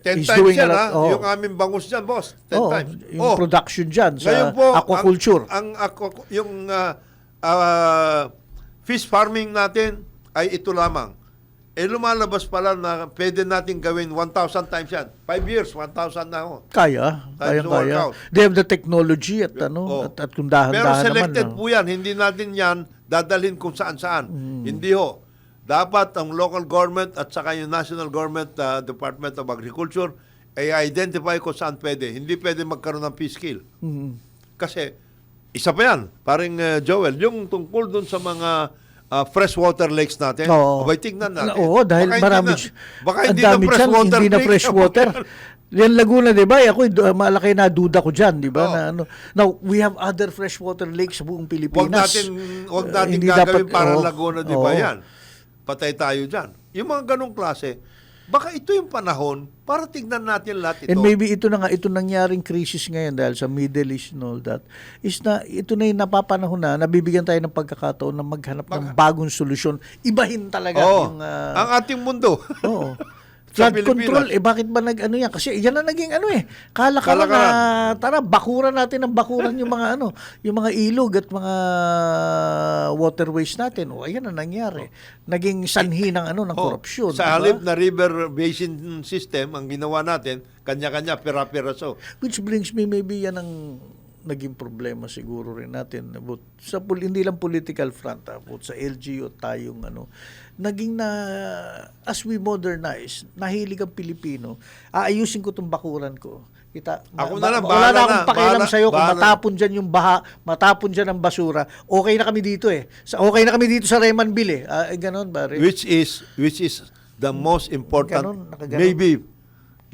10 He's times doing yan, a lot. Yung aming bangus dyan, boss. 10 times. Yung production dyan Ngayon sa po, aquaculture. Yung fish farming natin ay ito lamang. Lumalabas pala na pwede natin gawin 1,000 times yan. 5 years, 1,000 na ho. Kaya. They have the technology at at kung dahan-dahan Pero naman. selected po yan. Hindi natin yan dadalhin kung saan-saan. Hindi ho. Dapat ang local government at saka yung national government, Department of Agriculture, ay identify kung saan pwede. Hindi pwede magkaroon ng fish kill. Kasi, isa pa yan, paring Joel, yung tungkol dun sa mga freshwater lakes natin. Abay, tignan natin. Oo, dahil marami. Baka hindi na freshwater hindi na freshwater. Yan Laguna, di ba? Ako, malaki na duda ko dyan, di ba? Now, we have other freshwater lakes sa buong Pilipinas. Huwag natin gagawin para Laguna, di ba yan? Patay tayo dyan. Yung mga ganong klase, baka ito yung panahon para tignan natin lahat ito. And maybe ito nangyaring crisis ngayon dahil sa Middle East and all that, is na ito na yung napapanahon na nabibigyan tayo ng pagkakataon na maghanap ng bagong solusyon. Ibahin talaga yung ang ating mundo. Oo. Flood control, bakit ba yan? Kasi yan na naging kalakaran na, tara, bakuran natin ng bakuran yung mga yung mga ilog at mga waterways natin. Ayan na nangyari. Naging sanhi ng ng korupsyon. Sa halip na river basin system, ang ginawa natin, kanya-kanya, pira-piraso. Which brings me, maybe yan ang naging problema siguro rin natin about sa hindi lang political front about sa LGU tayong naging na as we modernize nahilig ang Pilipino aayusin ko tong bakuran ko ako na lang, wala na akong pakialam sa'yo kung bahala. matapon dyan yung matapon dyan ang basura, okay na kami dito okay na kami dito sa Remanville ganon ba which is the most important maybe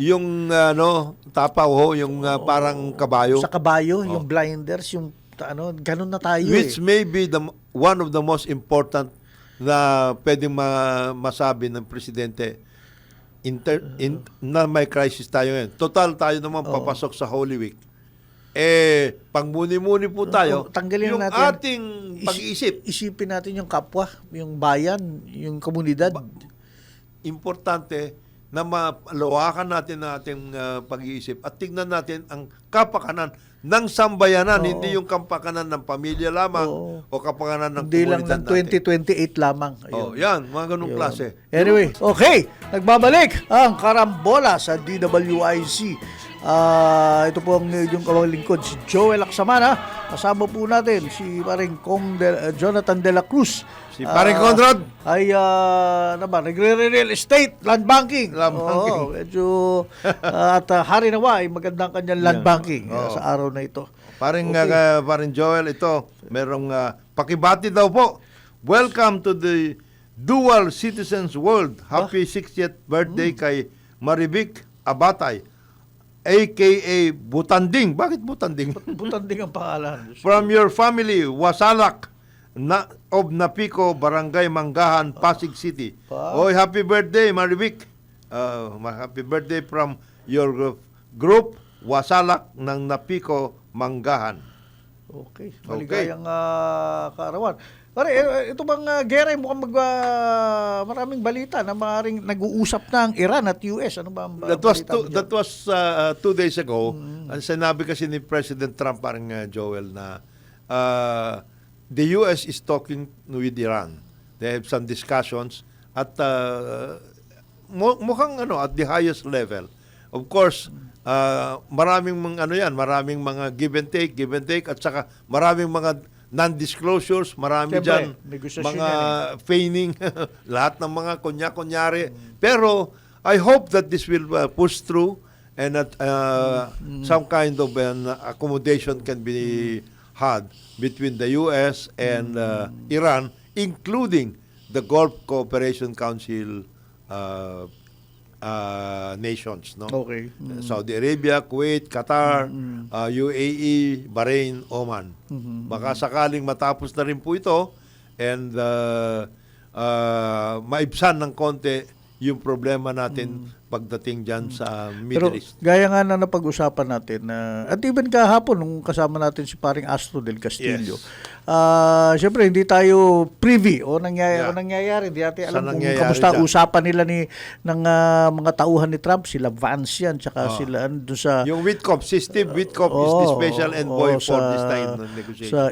yung tapaw yung parang kabayo. Sa kabayo, yung blinders, yung ganun na tayo which may be one of the most important na pwedeng masabi ng presidente na may crisis tayo ngayon. Total tayo naman papasok sa Holy Week. Pangmuni-muni po tayo. Tanggalin yung natin, ating pag-iisip. Isipin natin yung kapwa, yung bayan, yung komunidad. Importante na malawakan natin ang ating pag-iisip at tignan natin ang kapakanan ng sambayanan, hindi yung kapakanan ng pamilya lamang o kapakanan ng Hindi lang komunidad ng natin. 2028 lamang. Oh, yan, mga ganung klase. Anyway, okay. Nagbabalik ang karambola sa DWIC. Ito po ang inyong kawang lingkod, si Joel Aksamana. Kasama po natin si paring Jonathan De La Cruz. Si paring Conrad. Ay, nagre-real estate, land banking. Land banking. Oo, medyo, at hari nawa ay magandang kanyang land banking sa araw na ito. Paring Joel, ito, merong pakibati daw po. Welcome to the Dual Citizens World. Happy 60th birthday kay Marivic Abatay, aka Butanding. Bakit Butanding? Butanding ang pangalan. From your family, Wasalak of Napico, Barangay Manggahan, Pasig City. Oy, happy birthday, Marivic. Happy birthday from your group, Wasalak ng Napico, Manggahan. Okay. Maligayang kaarawan. Pare, ito bang gera, mukhang maraming balita na maaaring nag-uusap na ang Iran at US. Ano ba ang balita mo dyan? That was 2 days ago. Ang sinabi kasi ni President Trump, parang Joel, na the US is talking with Iran. They have some discussions at mukhang at the highest level. Of course, maraming maraming mga give and take at saka maraming mga non-disclosures, marami Siyempre, dyan, negosasyon mga yan feigning, lahat ng mga kunya-kunyari. Pero I hope that this will push through and that some kind of an accommodation can be had between the US and Iran, including the Gulf Cooperation Council nations, no? Okay. Saudi Arabia, Kuwait, Qatar, UAE, Bahrain, Oman. Baka sakaling matapos na rin po ito and maibsan ng konti yung problema natin pagdating dyan sa Middle East. Gaya nga na napag-usapan natin, at even kahapon nung kasama natin si paring Astro del Castillo, siyempre hindi tayo privy o nangyayari. Hindi natin alam kung kamusta usapan nila ng mga tauhan ni Trump, sila Vance yan, tsaka sila doon sa... Yung Witkoff, si Steve Witkoff is the special envoy for this time ng negotiation. Sa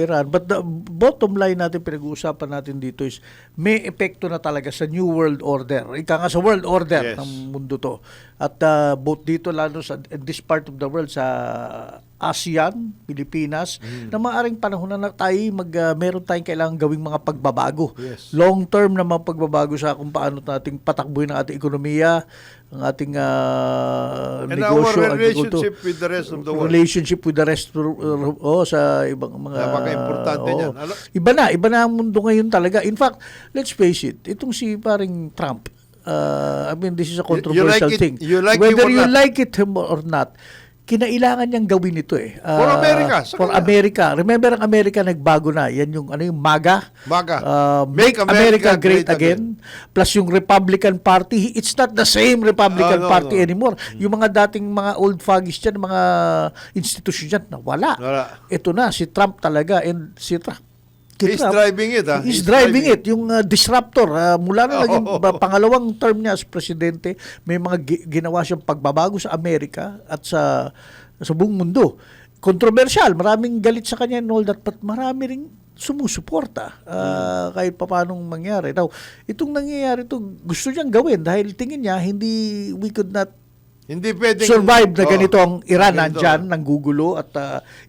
Iran. But the bottom line natin, pinag-uusapan natin dito is may epekto na talaga sa New World Order. Ika nga sa World Order ng mundo to. At both dito, lalo sa this part of the world, sa ASEAN, Pilipinas, na maaaring panahon na tayo meron tayong kailangan gawing mga pagbabago. Yes. Long term na mga pagbabago sa kung paano nating patakbuhin ang ating ekonomiya, ang ating negosyo, our relationship with the rest of the world. Relationship with the rest sa ibang mga napaka-importante niyan. Iba na ang mundo ngayon talaga. In fact, let's face it, itong si paring Trump, I mean, this is a controversial thing. Whether you like it or not, kinailangan niyang gawin ito for America. For America. Remember, ang America nagbago na. Yan yung MAGA. Make America Great Again. Plus yung Republican Party. It's not the same Republican Party anymore. Yung mga dating mga old foggies dyan, mga institusyon dyan, nawala. Ito na, si Trump talaga. And si Trump, He's driving it. He's driving it. Yung disruptor. Mula na naging pangalawang term niya as presidente, may mga ginawa siyang pagbabago sa Amerika at sa buong mundo. Controversial. Maraming galit sa kanya and all that, but marami ring sumusuporta kahit papanong mangyari. Now, itong nangyayari ito, gusto niyang gawin dahil tingin niya, we could not pwedeng survive na ganito ang Iran nandyan, nanggugulo at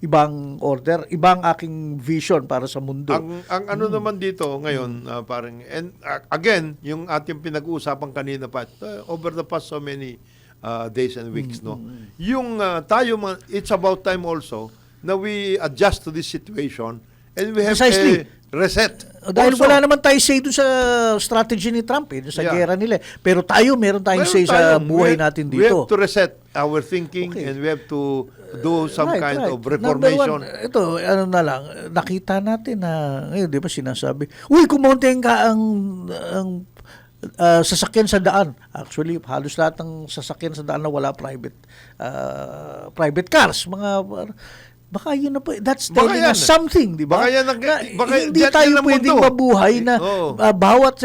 ibang order, ibang aking vision para sa mundo. Ang ano naman dito ngayon, parang, and again, yung ating pinag-uusapan kanina pa, over the past so many days and weeks, no? Yung tayo, it's about time also na we adjust to this situation and we have Precisely. Reset. Dahil also, wala naman tayo say doon sa strategy ni Trump, sa gera nila. Pero tayo, meron tayong say sa buhay natin dito. We have to reset our thinking and we have to do some kind of reformation. Number one, ito, na lang, nakita natin na, ngayon, di ba sinasabi, kumonting ka ang sasakyan sa daan. Actually, halos lahat ng sasakyan sa daan na wala private cars. Baka yun na po. That's Baka telling yan. us something, di ba? Baka yan Hindi yan tayo ang pwedeng mundo. mabuhay na Oo. bawat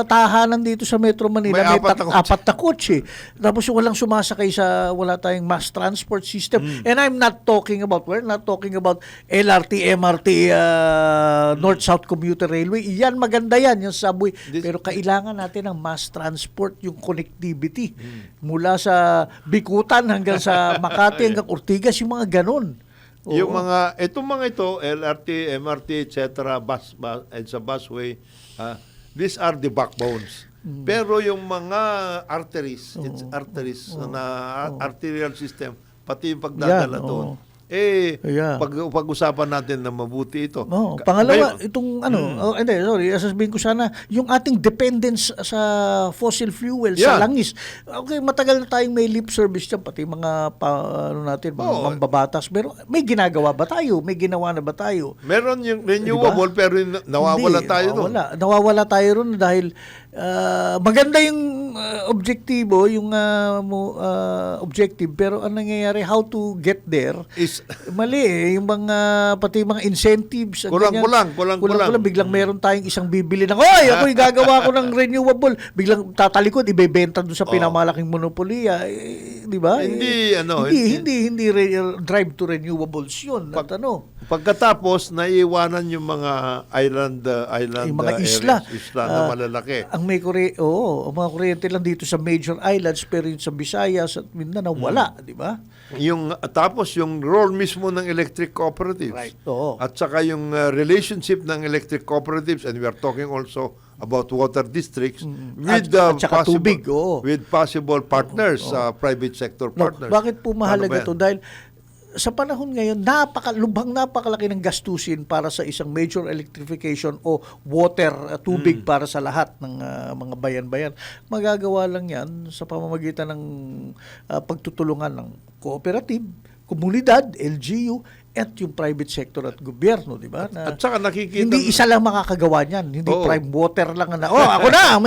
tahanan dito sa Metro Manila May apat na kotse. Tapos walang sumasakay wala tayong mass transport system. And we're not talking about LRT, MRT, North-South Commuter Railway. Yan, maganda yan, yung subway. Pero kailangan natin ng mass transport, yung connectivity. Mula sa Bikutan hanggang sa Makati, hanggang Ortigas, yung mga ganun. Oo. Yung itong mga ito, LRT, MRT, etc., and sa busway, these are the backbones. Pero yung mga arteries, na arterial system, pati yung pagdadala Yan, doon, oo. Yeah. pag-usapan natin na mabuti ito. Pangalawa, itong sasabihin ko sana, yung ating dependence sa fossil fuel, sa langis. Okay, matagal na tayong may lip service dyan, pati mga mambabatas. Pero may ginagawa ba tayo? May ginawa na ba tayo? Meron yung renewable, pero nawawala tayo doon. Nawawala tayo ron dahil maganda yung objektibo, yung objective, pero ang nangyayari, how to get there, Is mali yung pati mga incentives. Kulang. Biglang meron tayong isang bibili ng, ako'y gagawa ko ng renewable. Biglang tatalikod, ibebenta doon sa pinamalaking monopoliya. Di ba? Hindi drive to renewables yun. Pagkatapos, naiiwanan yung mga island yung mga isla na malalaki. Ang mga kuryente lang dito sa major islands, pero yung sa Visayas at Mindanao, wala, di ba? Tapos yung role mismo ng electric cooperatives. Right. Oo. At saka yung relationship ng electric cooperatives, and we are talking also about water districts with at saka tubig, with possible partners, private sector partners. Bakit po mahalaga ito? Dahil sa panahon ngayon, napakalaki ng gastusin para sa isang major electrification o water, tubig para sa lahat ng mga bayan-bayan. Magagawa lang yan sa pamamagitan ng pagtutulungan ng cooperative, komunidad, LGU, at yung private sector at gobyerno, di ba? At saka nakikita... Hindi isa lang makakagawa niyan. Hindi prime water lang na, ako na,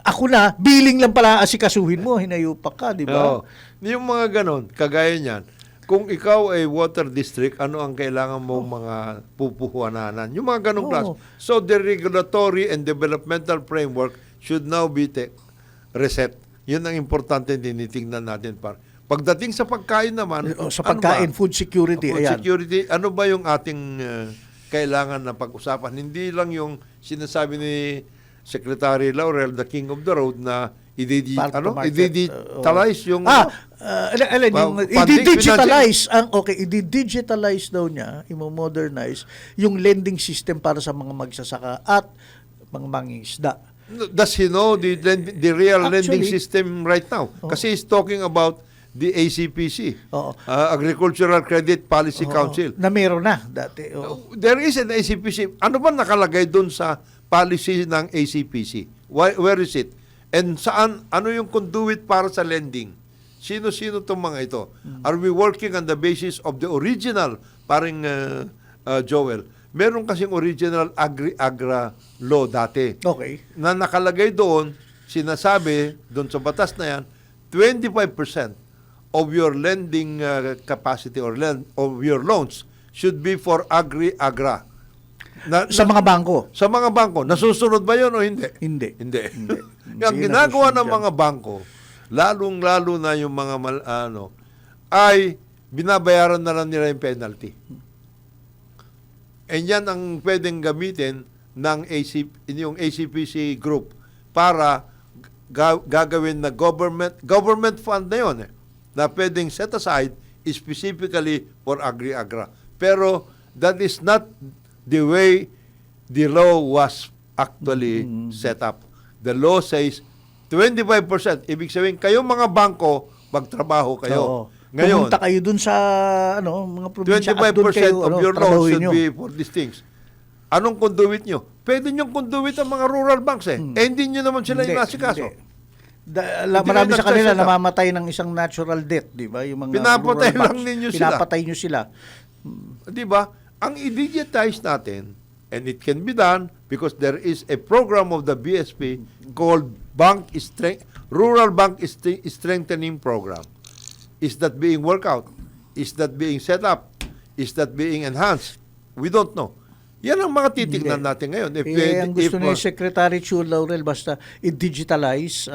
ako na, billing lang pala asikasuhin mo, hinayupak ka, di ba? Yung mga ganon, kagaya niyan, kung ikaw ay water district, ano ang kailangan mong mga pupuhuananan? Yung mga ganong klase. So, the regulatory and developmental framework should now be reset. Yun ang importante tinitingnan natin. Pagdating sa pagkain naman, sa pagkain, food security. Food security, ano ba yung ating kailangan na pag-usapan? Hindi lang yung sinasabi ni Secretary Laurel, the king of the road, na i-digitalize yung i-digitalize daw niya, i-modernize yung lending system para sa mga magsasaka at mga mangingisda. Does he know the real lending system right now? Kasi he's talking about the ACPC, Agricultural Credit Policy Council. Na meron na dati. There is an ACPC. Ano ba nakalagay doon sa policy ng ACPC? Where is it? And saan, ano yung conduit para sa lending? Sino-sino itong mga ito? Are we working on the basis of the original, paring Joel? Meron kasing original Agri-Agra law dati. Okay. Na nakalagay doon, sinasabi doon sa batas na yan, 25% of your lending capacity or your loans should be for Agri-Agra. Sa mga bangko? Sa mga bangko. Nasusunod ba yun o hindi? Hindi. Ang ginagawa ng mga bangko, lalong-lalo na yung mga ay binabayaran na lang nila yung penalty. And yan ang pwedeng gamitin ng yung ACPC group para gagawin na government fund na yun na pwedeng set aside specifically for Agri-Agra. Pero that is not the way the law was actually set up. The law says 25%. Ibig sabihin, kayong mga bangko, magtrabaho kayo. Ngayon, pumunta kayo dun sa mga probinsya 25% at dun kayo, of your loans should be for these things. Anong conduit nyo? Pwede nyo conduit ang mga rural banks hindi nyo naman sila yung nasikaso. Marami sa kanila namamatay ng isang natural death, di ba? Yung mga pinapatay lang ninyo sila. Pinapatay nyo sila. Di ba? Ang i-digitize natin, and it can be done because there is a program of the BSP called Rural Bank Strengthening Program. Is that being worked out? Is that being set up? Is that being enhanced? We don't know. Yan ang mga titignan natin ngayon. Ang gusto ni Secretary Chu Laurel, basta i-digitalize,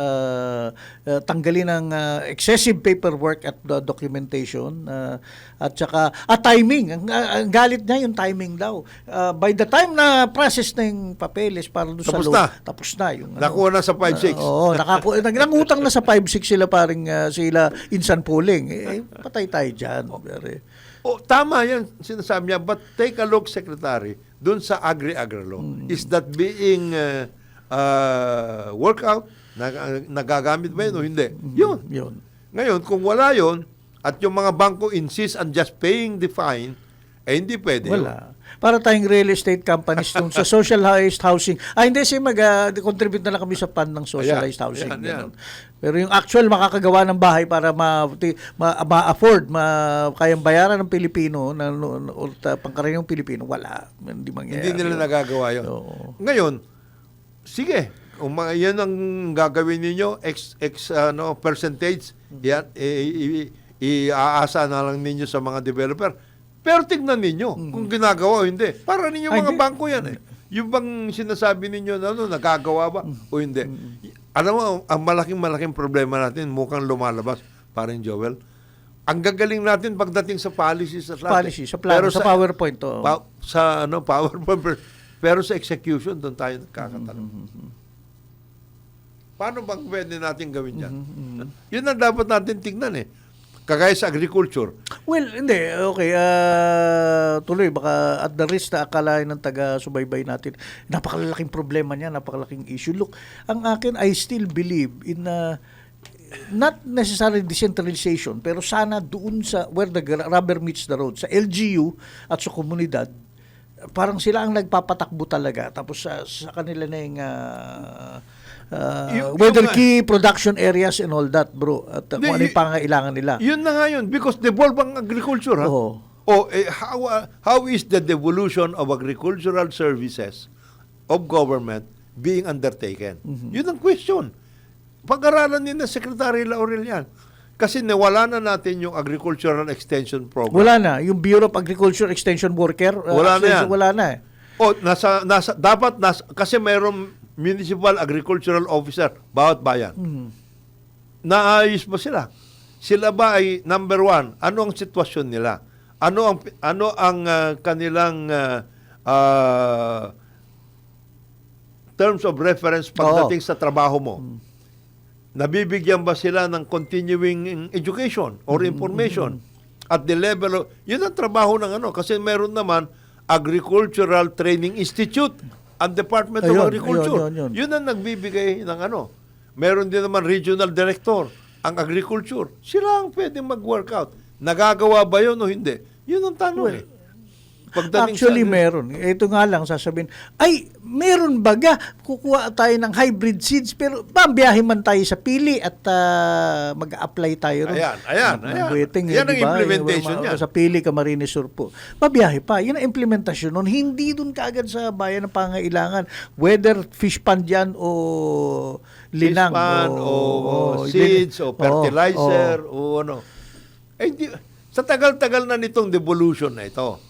tanggalin ang excessive paperwork at documentation, at saka timing. Ang galit niya yung timing daw. By the time na process na yung papeles para doon sa tapos na. Yung, nakuha na sa 5-6. Oo, nangutang na sa 5-6 sila paring sila insan polling. Patay tayo dyan. Tama yan, sinasabi niya. But take a look, Secretary, dun sa agri-agri law. Is that being work out? Nagagamit ba yun o hindi? Yun. Ngayon, kung wala yun, at yung mga bangko insist on just paying the fine, hindi pwede. Wala. Para tayong real estate companies dun sa socialized housing. Hindi, mag-contribute na lang kami sa fund ng socialized housing. Yan. Pero yung actual makakagawa ng bahay para ma-afford, kayang bayaran ng Pilipino, pangkaraniwang Pilipino, wala. Hindi mangyayari. Hindi nila nagagawa yun. Ngayon, sige, yan ang gagawin ninyo, percentage, yan, iaasa na lang ninyo sa mga developer. Pero tignan ninyo kung ginagawa o hindi. Para ninyo mga bangko yan eh. Yung bang sinasabi ninyo na nagagawa ba o hindi. Alam mo, ang malaking problema natin mukhang lumalabas, parang Joel. Ang gagaling natin pagdating sa policy sa plano, sa PowerPoint to. PowerPoint. Pero sa execution, doon tayo nagkakatanong. Paano bang pwede natin gawin yan? Yun ang dapat natin tignan eh. Kagaya sa agriculture. Well, hindi. Okay. Tuloy, baka at the risk na akalain ng taga-subaybay natin, napakalaking problema niya, napakalaking issue. Look, ang akin, I still believe in not necessarily decentralization, pero sana doon sa where the rubber meets the road, sa LGU at sa komunidad, parang sila ang nagpapatakbo talaga. Tapos sa kanila na yung whether key production areas and all that, bro. At kung ano yung pangailangan nila. Yun na nga yun. Because devolve ang agriculture, ha? How is the devolution of agricultural services of government being undertaken? Yun ang question. Pag-aralan din ng Secretary Laurel yan. Kasi nawala na natin yung Agricultural Extension Program. Wala na. Yung Bureau of Agriculture Extension Worker. Wala na yan. Wala na eh. Kasi mayroong municipal agricultural officer, bawat bayan. Naayos ba sila? Sila ba ay number one? Ano ang sitwasyon nila? Ano ang kanilang terms of reference pagdating sa trabaho mo? Nabibigyan ba sila ng continuing education or information at the level of, yun ang trabaho ng kasi meron naman Agricultural Training Institute ang Department of Agriculture. Yun ang nagbibigay ng Meron din naman regional director ang agriculture. Sila ang pwedeng mag-workout. Nagagawa ba yun o hindi? Yun ang tanong Actually, meron. Ito nga lang sasabihin, meron baga, kukuha tayo ng hybrid seeds, pero biyahe man tayo sa pili at mag-apply tayo rin. Ayan. Yan ang implementation niya. Sa pili, Camarines Sur po. Mabiyahe pa. Yan ang implementasyon nun. Hindi dun kaagad sa bayan ng pangailangan. Whether fish pond yan o linang. Fish pond o seeds o fertilizer o ano. Sa tagal-tagal na nitong devolution na ito,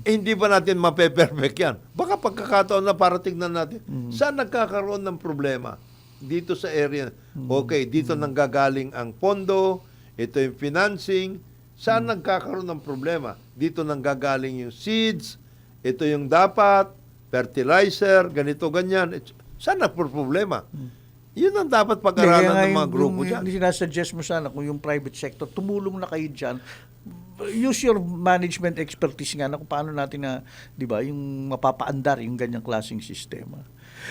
hindi ba natin mape-perfect yan? Baka pagkakataon na para tignan natin, saan nagkakaroon ng problema? Dito sa area. Okay, dito nanggagaling ang pondo, ito yung financing. Saan nagkakaroon ng problema? Dito nanggagaling yung seeds, ito yung dapat, fertilizer, ganito, ganyan. Saan nagpo-problema? Yun ang dapat pag-aralan ng mga grupo dyan. Yung sinasuggest mo sana kung yung private sector, tumulong na kayo dyan, use your management expertise nga na kung paano natin yung mapapaandar yung ganyang klaseng sistema.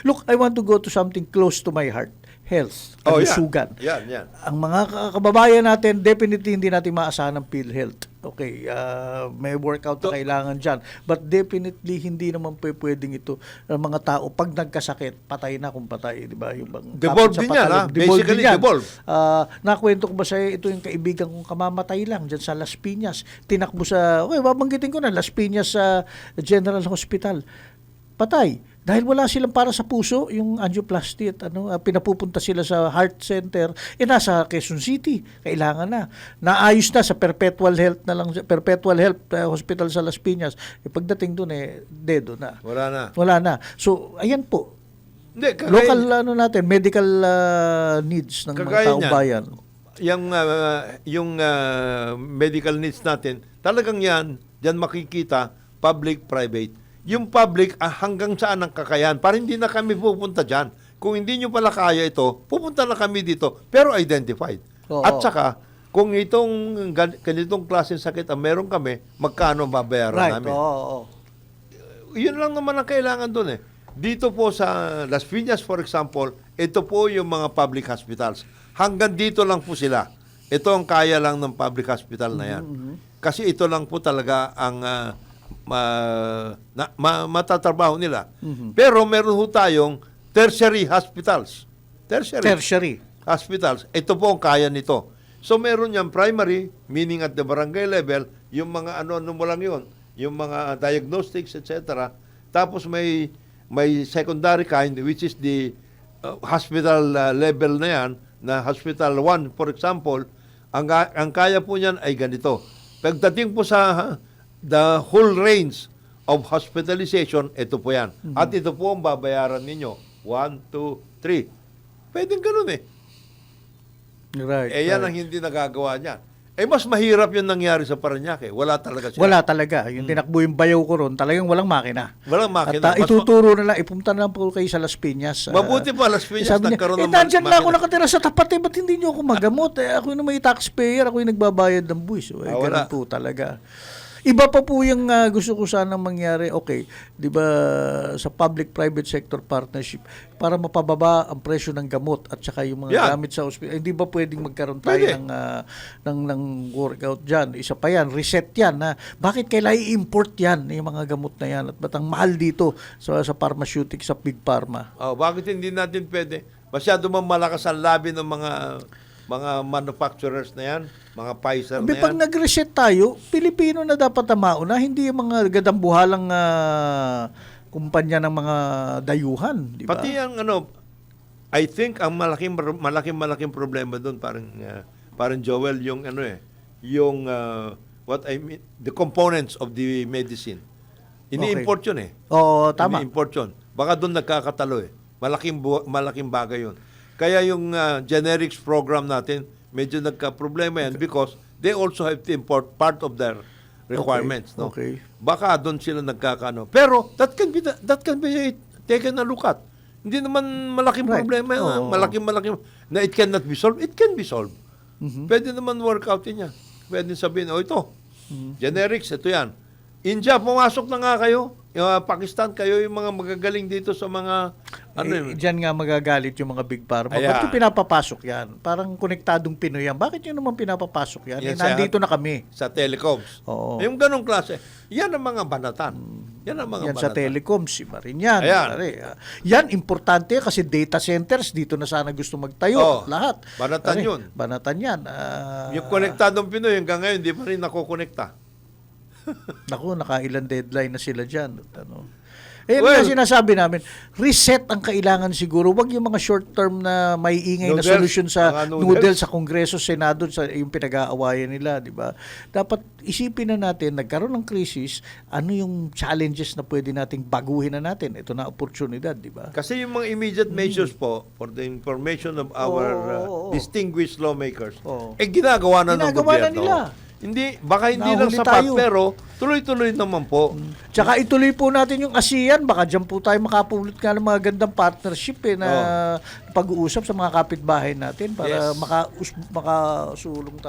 Look, I want to go to something close to my heart. Health. Kalusugan. Yan. Ang mga kababayan natin, definitely hindi natin maasahan ng PhilHealth. Okay, may workout na kailangan dyan. But definitely, hindi naman pwedeng ito ng mga tao, pag nagkasakit, patay na kung patay. Diba? Yung devolve din yan, ha? Basically, devolve. Nakwento ko ba sa'yo, ito yung kaibigan kong kamamatay lang dyan sa Las Piñas. Tinakbo babanggitin ko na, Las Piñas General Hospital. Patay. Dahil wala silang para sa puso, yung angioplasty at pinapupunta sila sa heart center, nasa Quezon City, kailangan na. Naayos na sa Perpetual Health na lang, Perpetual Health Hospital sa Las Piñas. Pagdating doon, dedo na. Wala na. So, ayan po. Hindi, Local natin, medical needs ng mga taong bayan. Yung medical needs natin, talagang diyan makikita public-private. Yung public, hanggang saan ang kakayahan. Para hindi na kami pupunta dyan. Kung hindi nyo pala kaya ito, pupunta na kami dito. Pero identified. Oo. At saka, kung ganitong klaseng sakit ang meron kami, magkano babayaran namin? Oo. Yun lang naman ang kailangan doon eh. Dito po sa Las Piñas, for example, ito po yung mga public hospitals. Hanggang dito lang po sila. Ito ang kaya lang ng public hospital na yan. Kasi ito lang po talaga ang matatrabaho nila. Pero meron ho tayong tertiary hospitals. Tertiary hospitals. Ito po ang kaya nito. So meron yung primary, meaning at the barangay level, yung mga ano mo lang yun, yung mga diagnostics, etc. Tapos may secondary kind, which is the hospital level na yan, na hospital 1, for example, ang kaya po niyan ay ganito. Pagdating po sa the whole range of hospitalization, ito po yan. At ito po ang babayaran ninyo. 1, 2, 3. Pwedeng ganun eh. Right. Yan ang hindi nagagawa niya. Mas mahirap yung nangyari sa Parañaque. Wala talaga siya. Wala talaga. Yung tinakbo yung bayaw ko ron, talagang walang makina. Walang makina. At ituturo na lang, ipunta na lang po kayo sa Las Piñas. Mabuti pa, Las Piñas nagkaroon ng nandyan na ako nakatira sa tapat ba't hindi nyo ako magamot? Ako yung may taxpayer, ako yung nagbabayad ng buwis. Ganun po talaga. Iba pa po yung gusto ko sanang mangyari. Okay, di ba sa public-private sector partnership para mapababa ang presyo ng gamot at saka yung mga gamit sa ospital. Hindi ba pwedeng magkaroon tayo ng workout dyan? Isa pa yan, reset yan. Bakit kailangan i-import yan, yung mga gamot na yan? At ba't ang mahal dito sa pharmaceutic, sa big pharma? Bakit hindi natin pwede? Masyado malakas ang labi ng mga manufacturers na yan, mga Pfizer na yan. Pag nag-reset tayo, Pilipino na dapat ang mauna, hindi yung mga gadambuhalang kumpanya ng mga dayuhan, di ba? Pati ang I think ang malaking problema doon parang Joel yung what I mean, the components of the medicine. Ini-import yun eh. Oo, tama. Ini-import yun. Baka doon nagkakatalo eh. Malaking bagay yun. Kaya yung generics program natin, medyo nagka-problema yan because they also have to import part of their requirements. No? Okay. Baka doon sila nagkakano. Pero that can be taken a look at. Hindi naman malaking problema. Malaking na it cannot be solved. It can be solved. Pwede naman work out yan. Pwede sabihin, ito, generics, ito yan. India, pumasok na nga kayo. Pakistan, kayo yung mga magagaling dito sa mga diyan nga magagalit yung mga big pharma. Ba't yung pinapapasok yan? Parang konektadong Pinoy yan. Bakit yun naman pinapapasok yan? Nandito na kami. Sa telecoms. Oo. Yung ganong klase. Yan ang mga banatan. Yan ang mga yan banatan. sa telecoms, iba rin yan. Yan, importante kasi data centers, dito na sana gusto magtayo. Lahat. Banatan yun. Banatan yan. Yung konektadong Pinoy, hanggang ngayon, di pa rin nakukonekta. Naku, nakailan deadline na sila dyan. Well, sinasabi namin, reset ang kailangan siguro. Wag yung mga short-term na may ingay na solution sa noodles sa Kongreso, Senado, sa yung pinag-aawayan nila, di ba? Dapat isipin na natin, nagkaroon ng krisis, ano yung challenges na pwede nating baguhin na natin. Ito na oportunidad, di ba? Kasi yung mga immediate measures po, for the information of our distinguished lawmakers, ginagawa na ng gobyerno. Nila. Hindi, baka hindi lang sapat, pero tuloy-tuloy naman po. Tsaka ituloy po natin yung ASEAN, baka dyan po tayo makapulot nga ng mga gandang partnership na pag-uusap sa mga kapitbahay natin para makasulong tayo.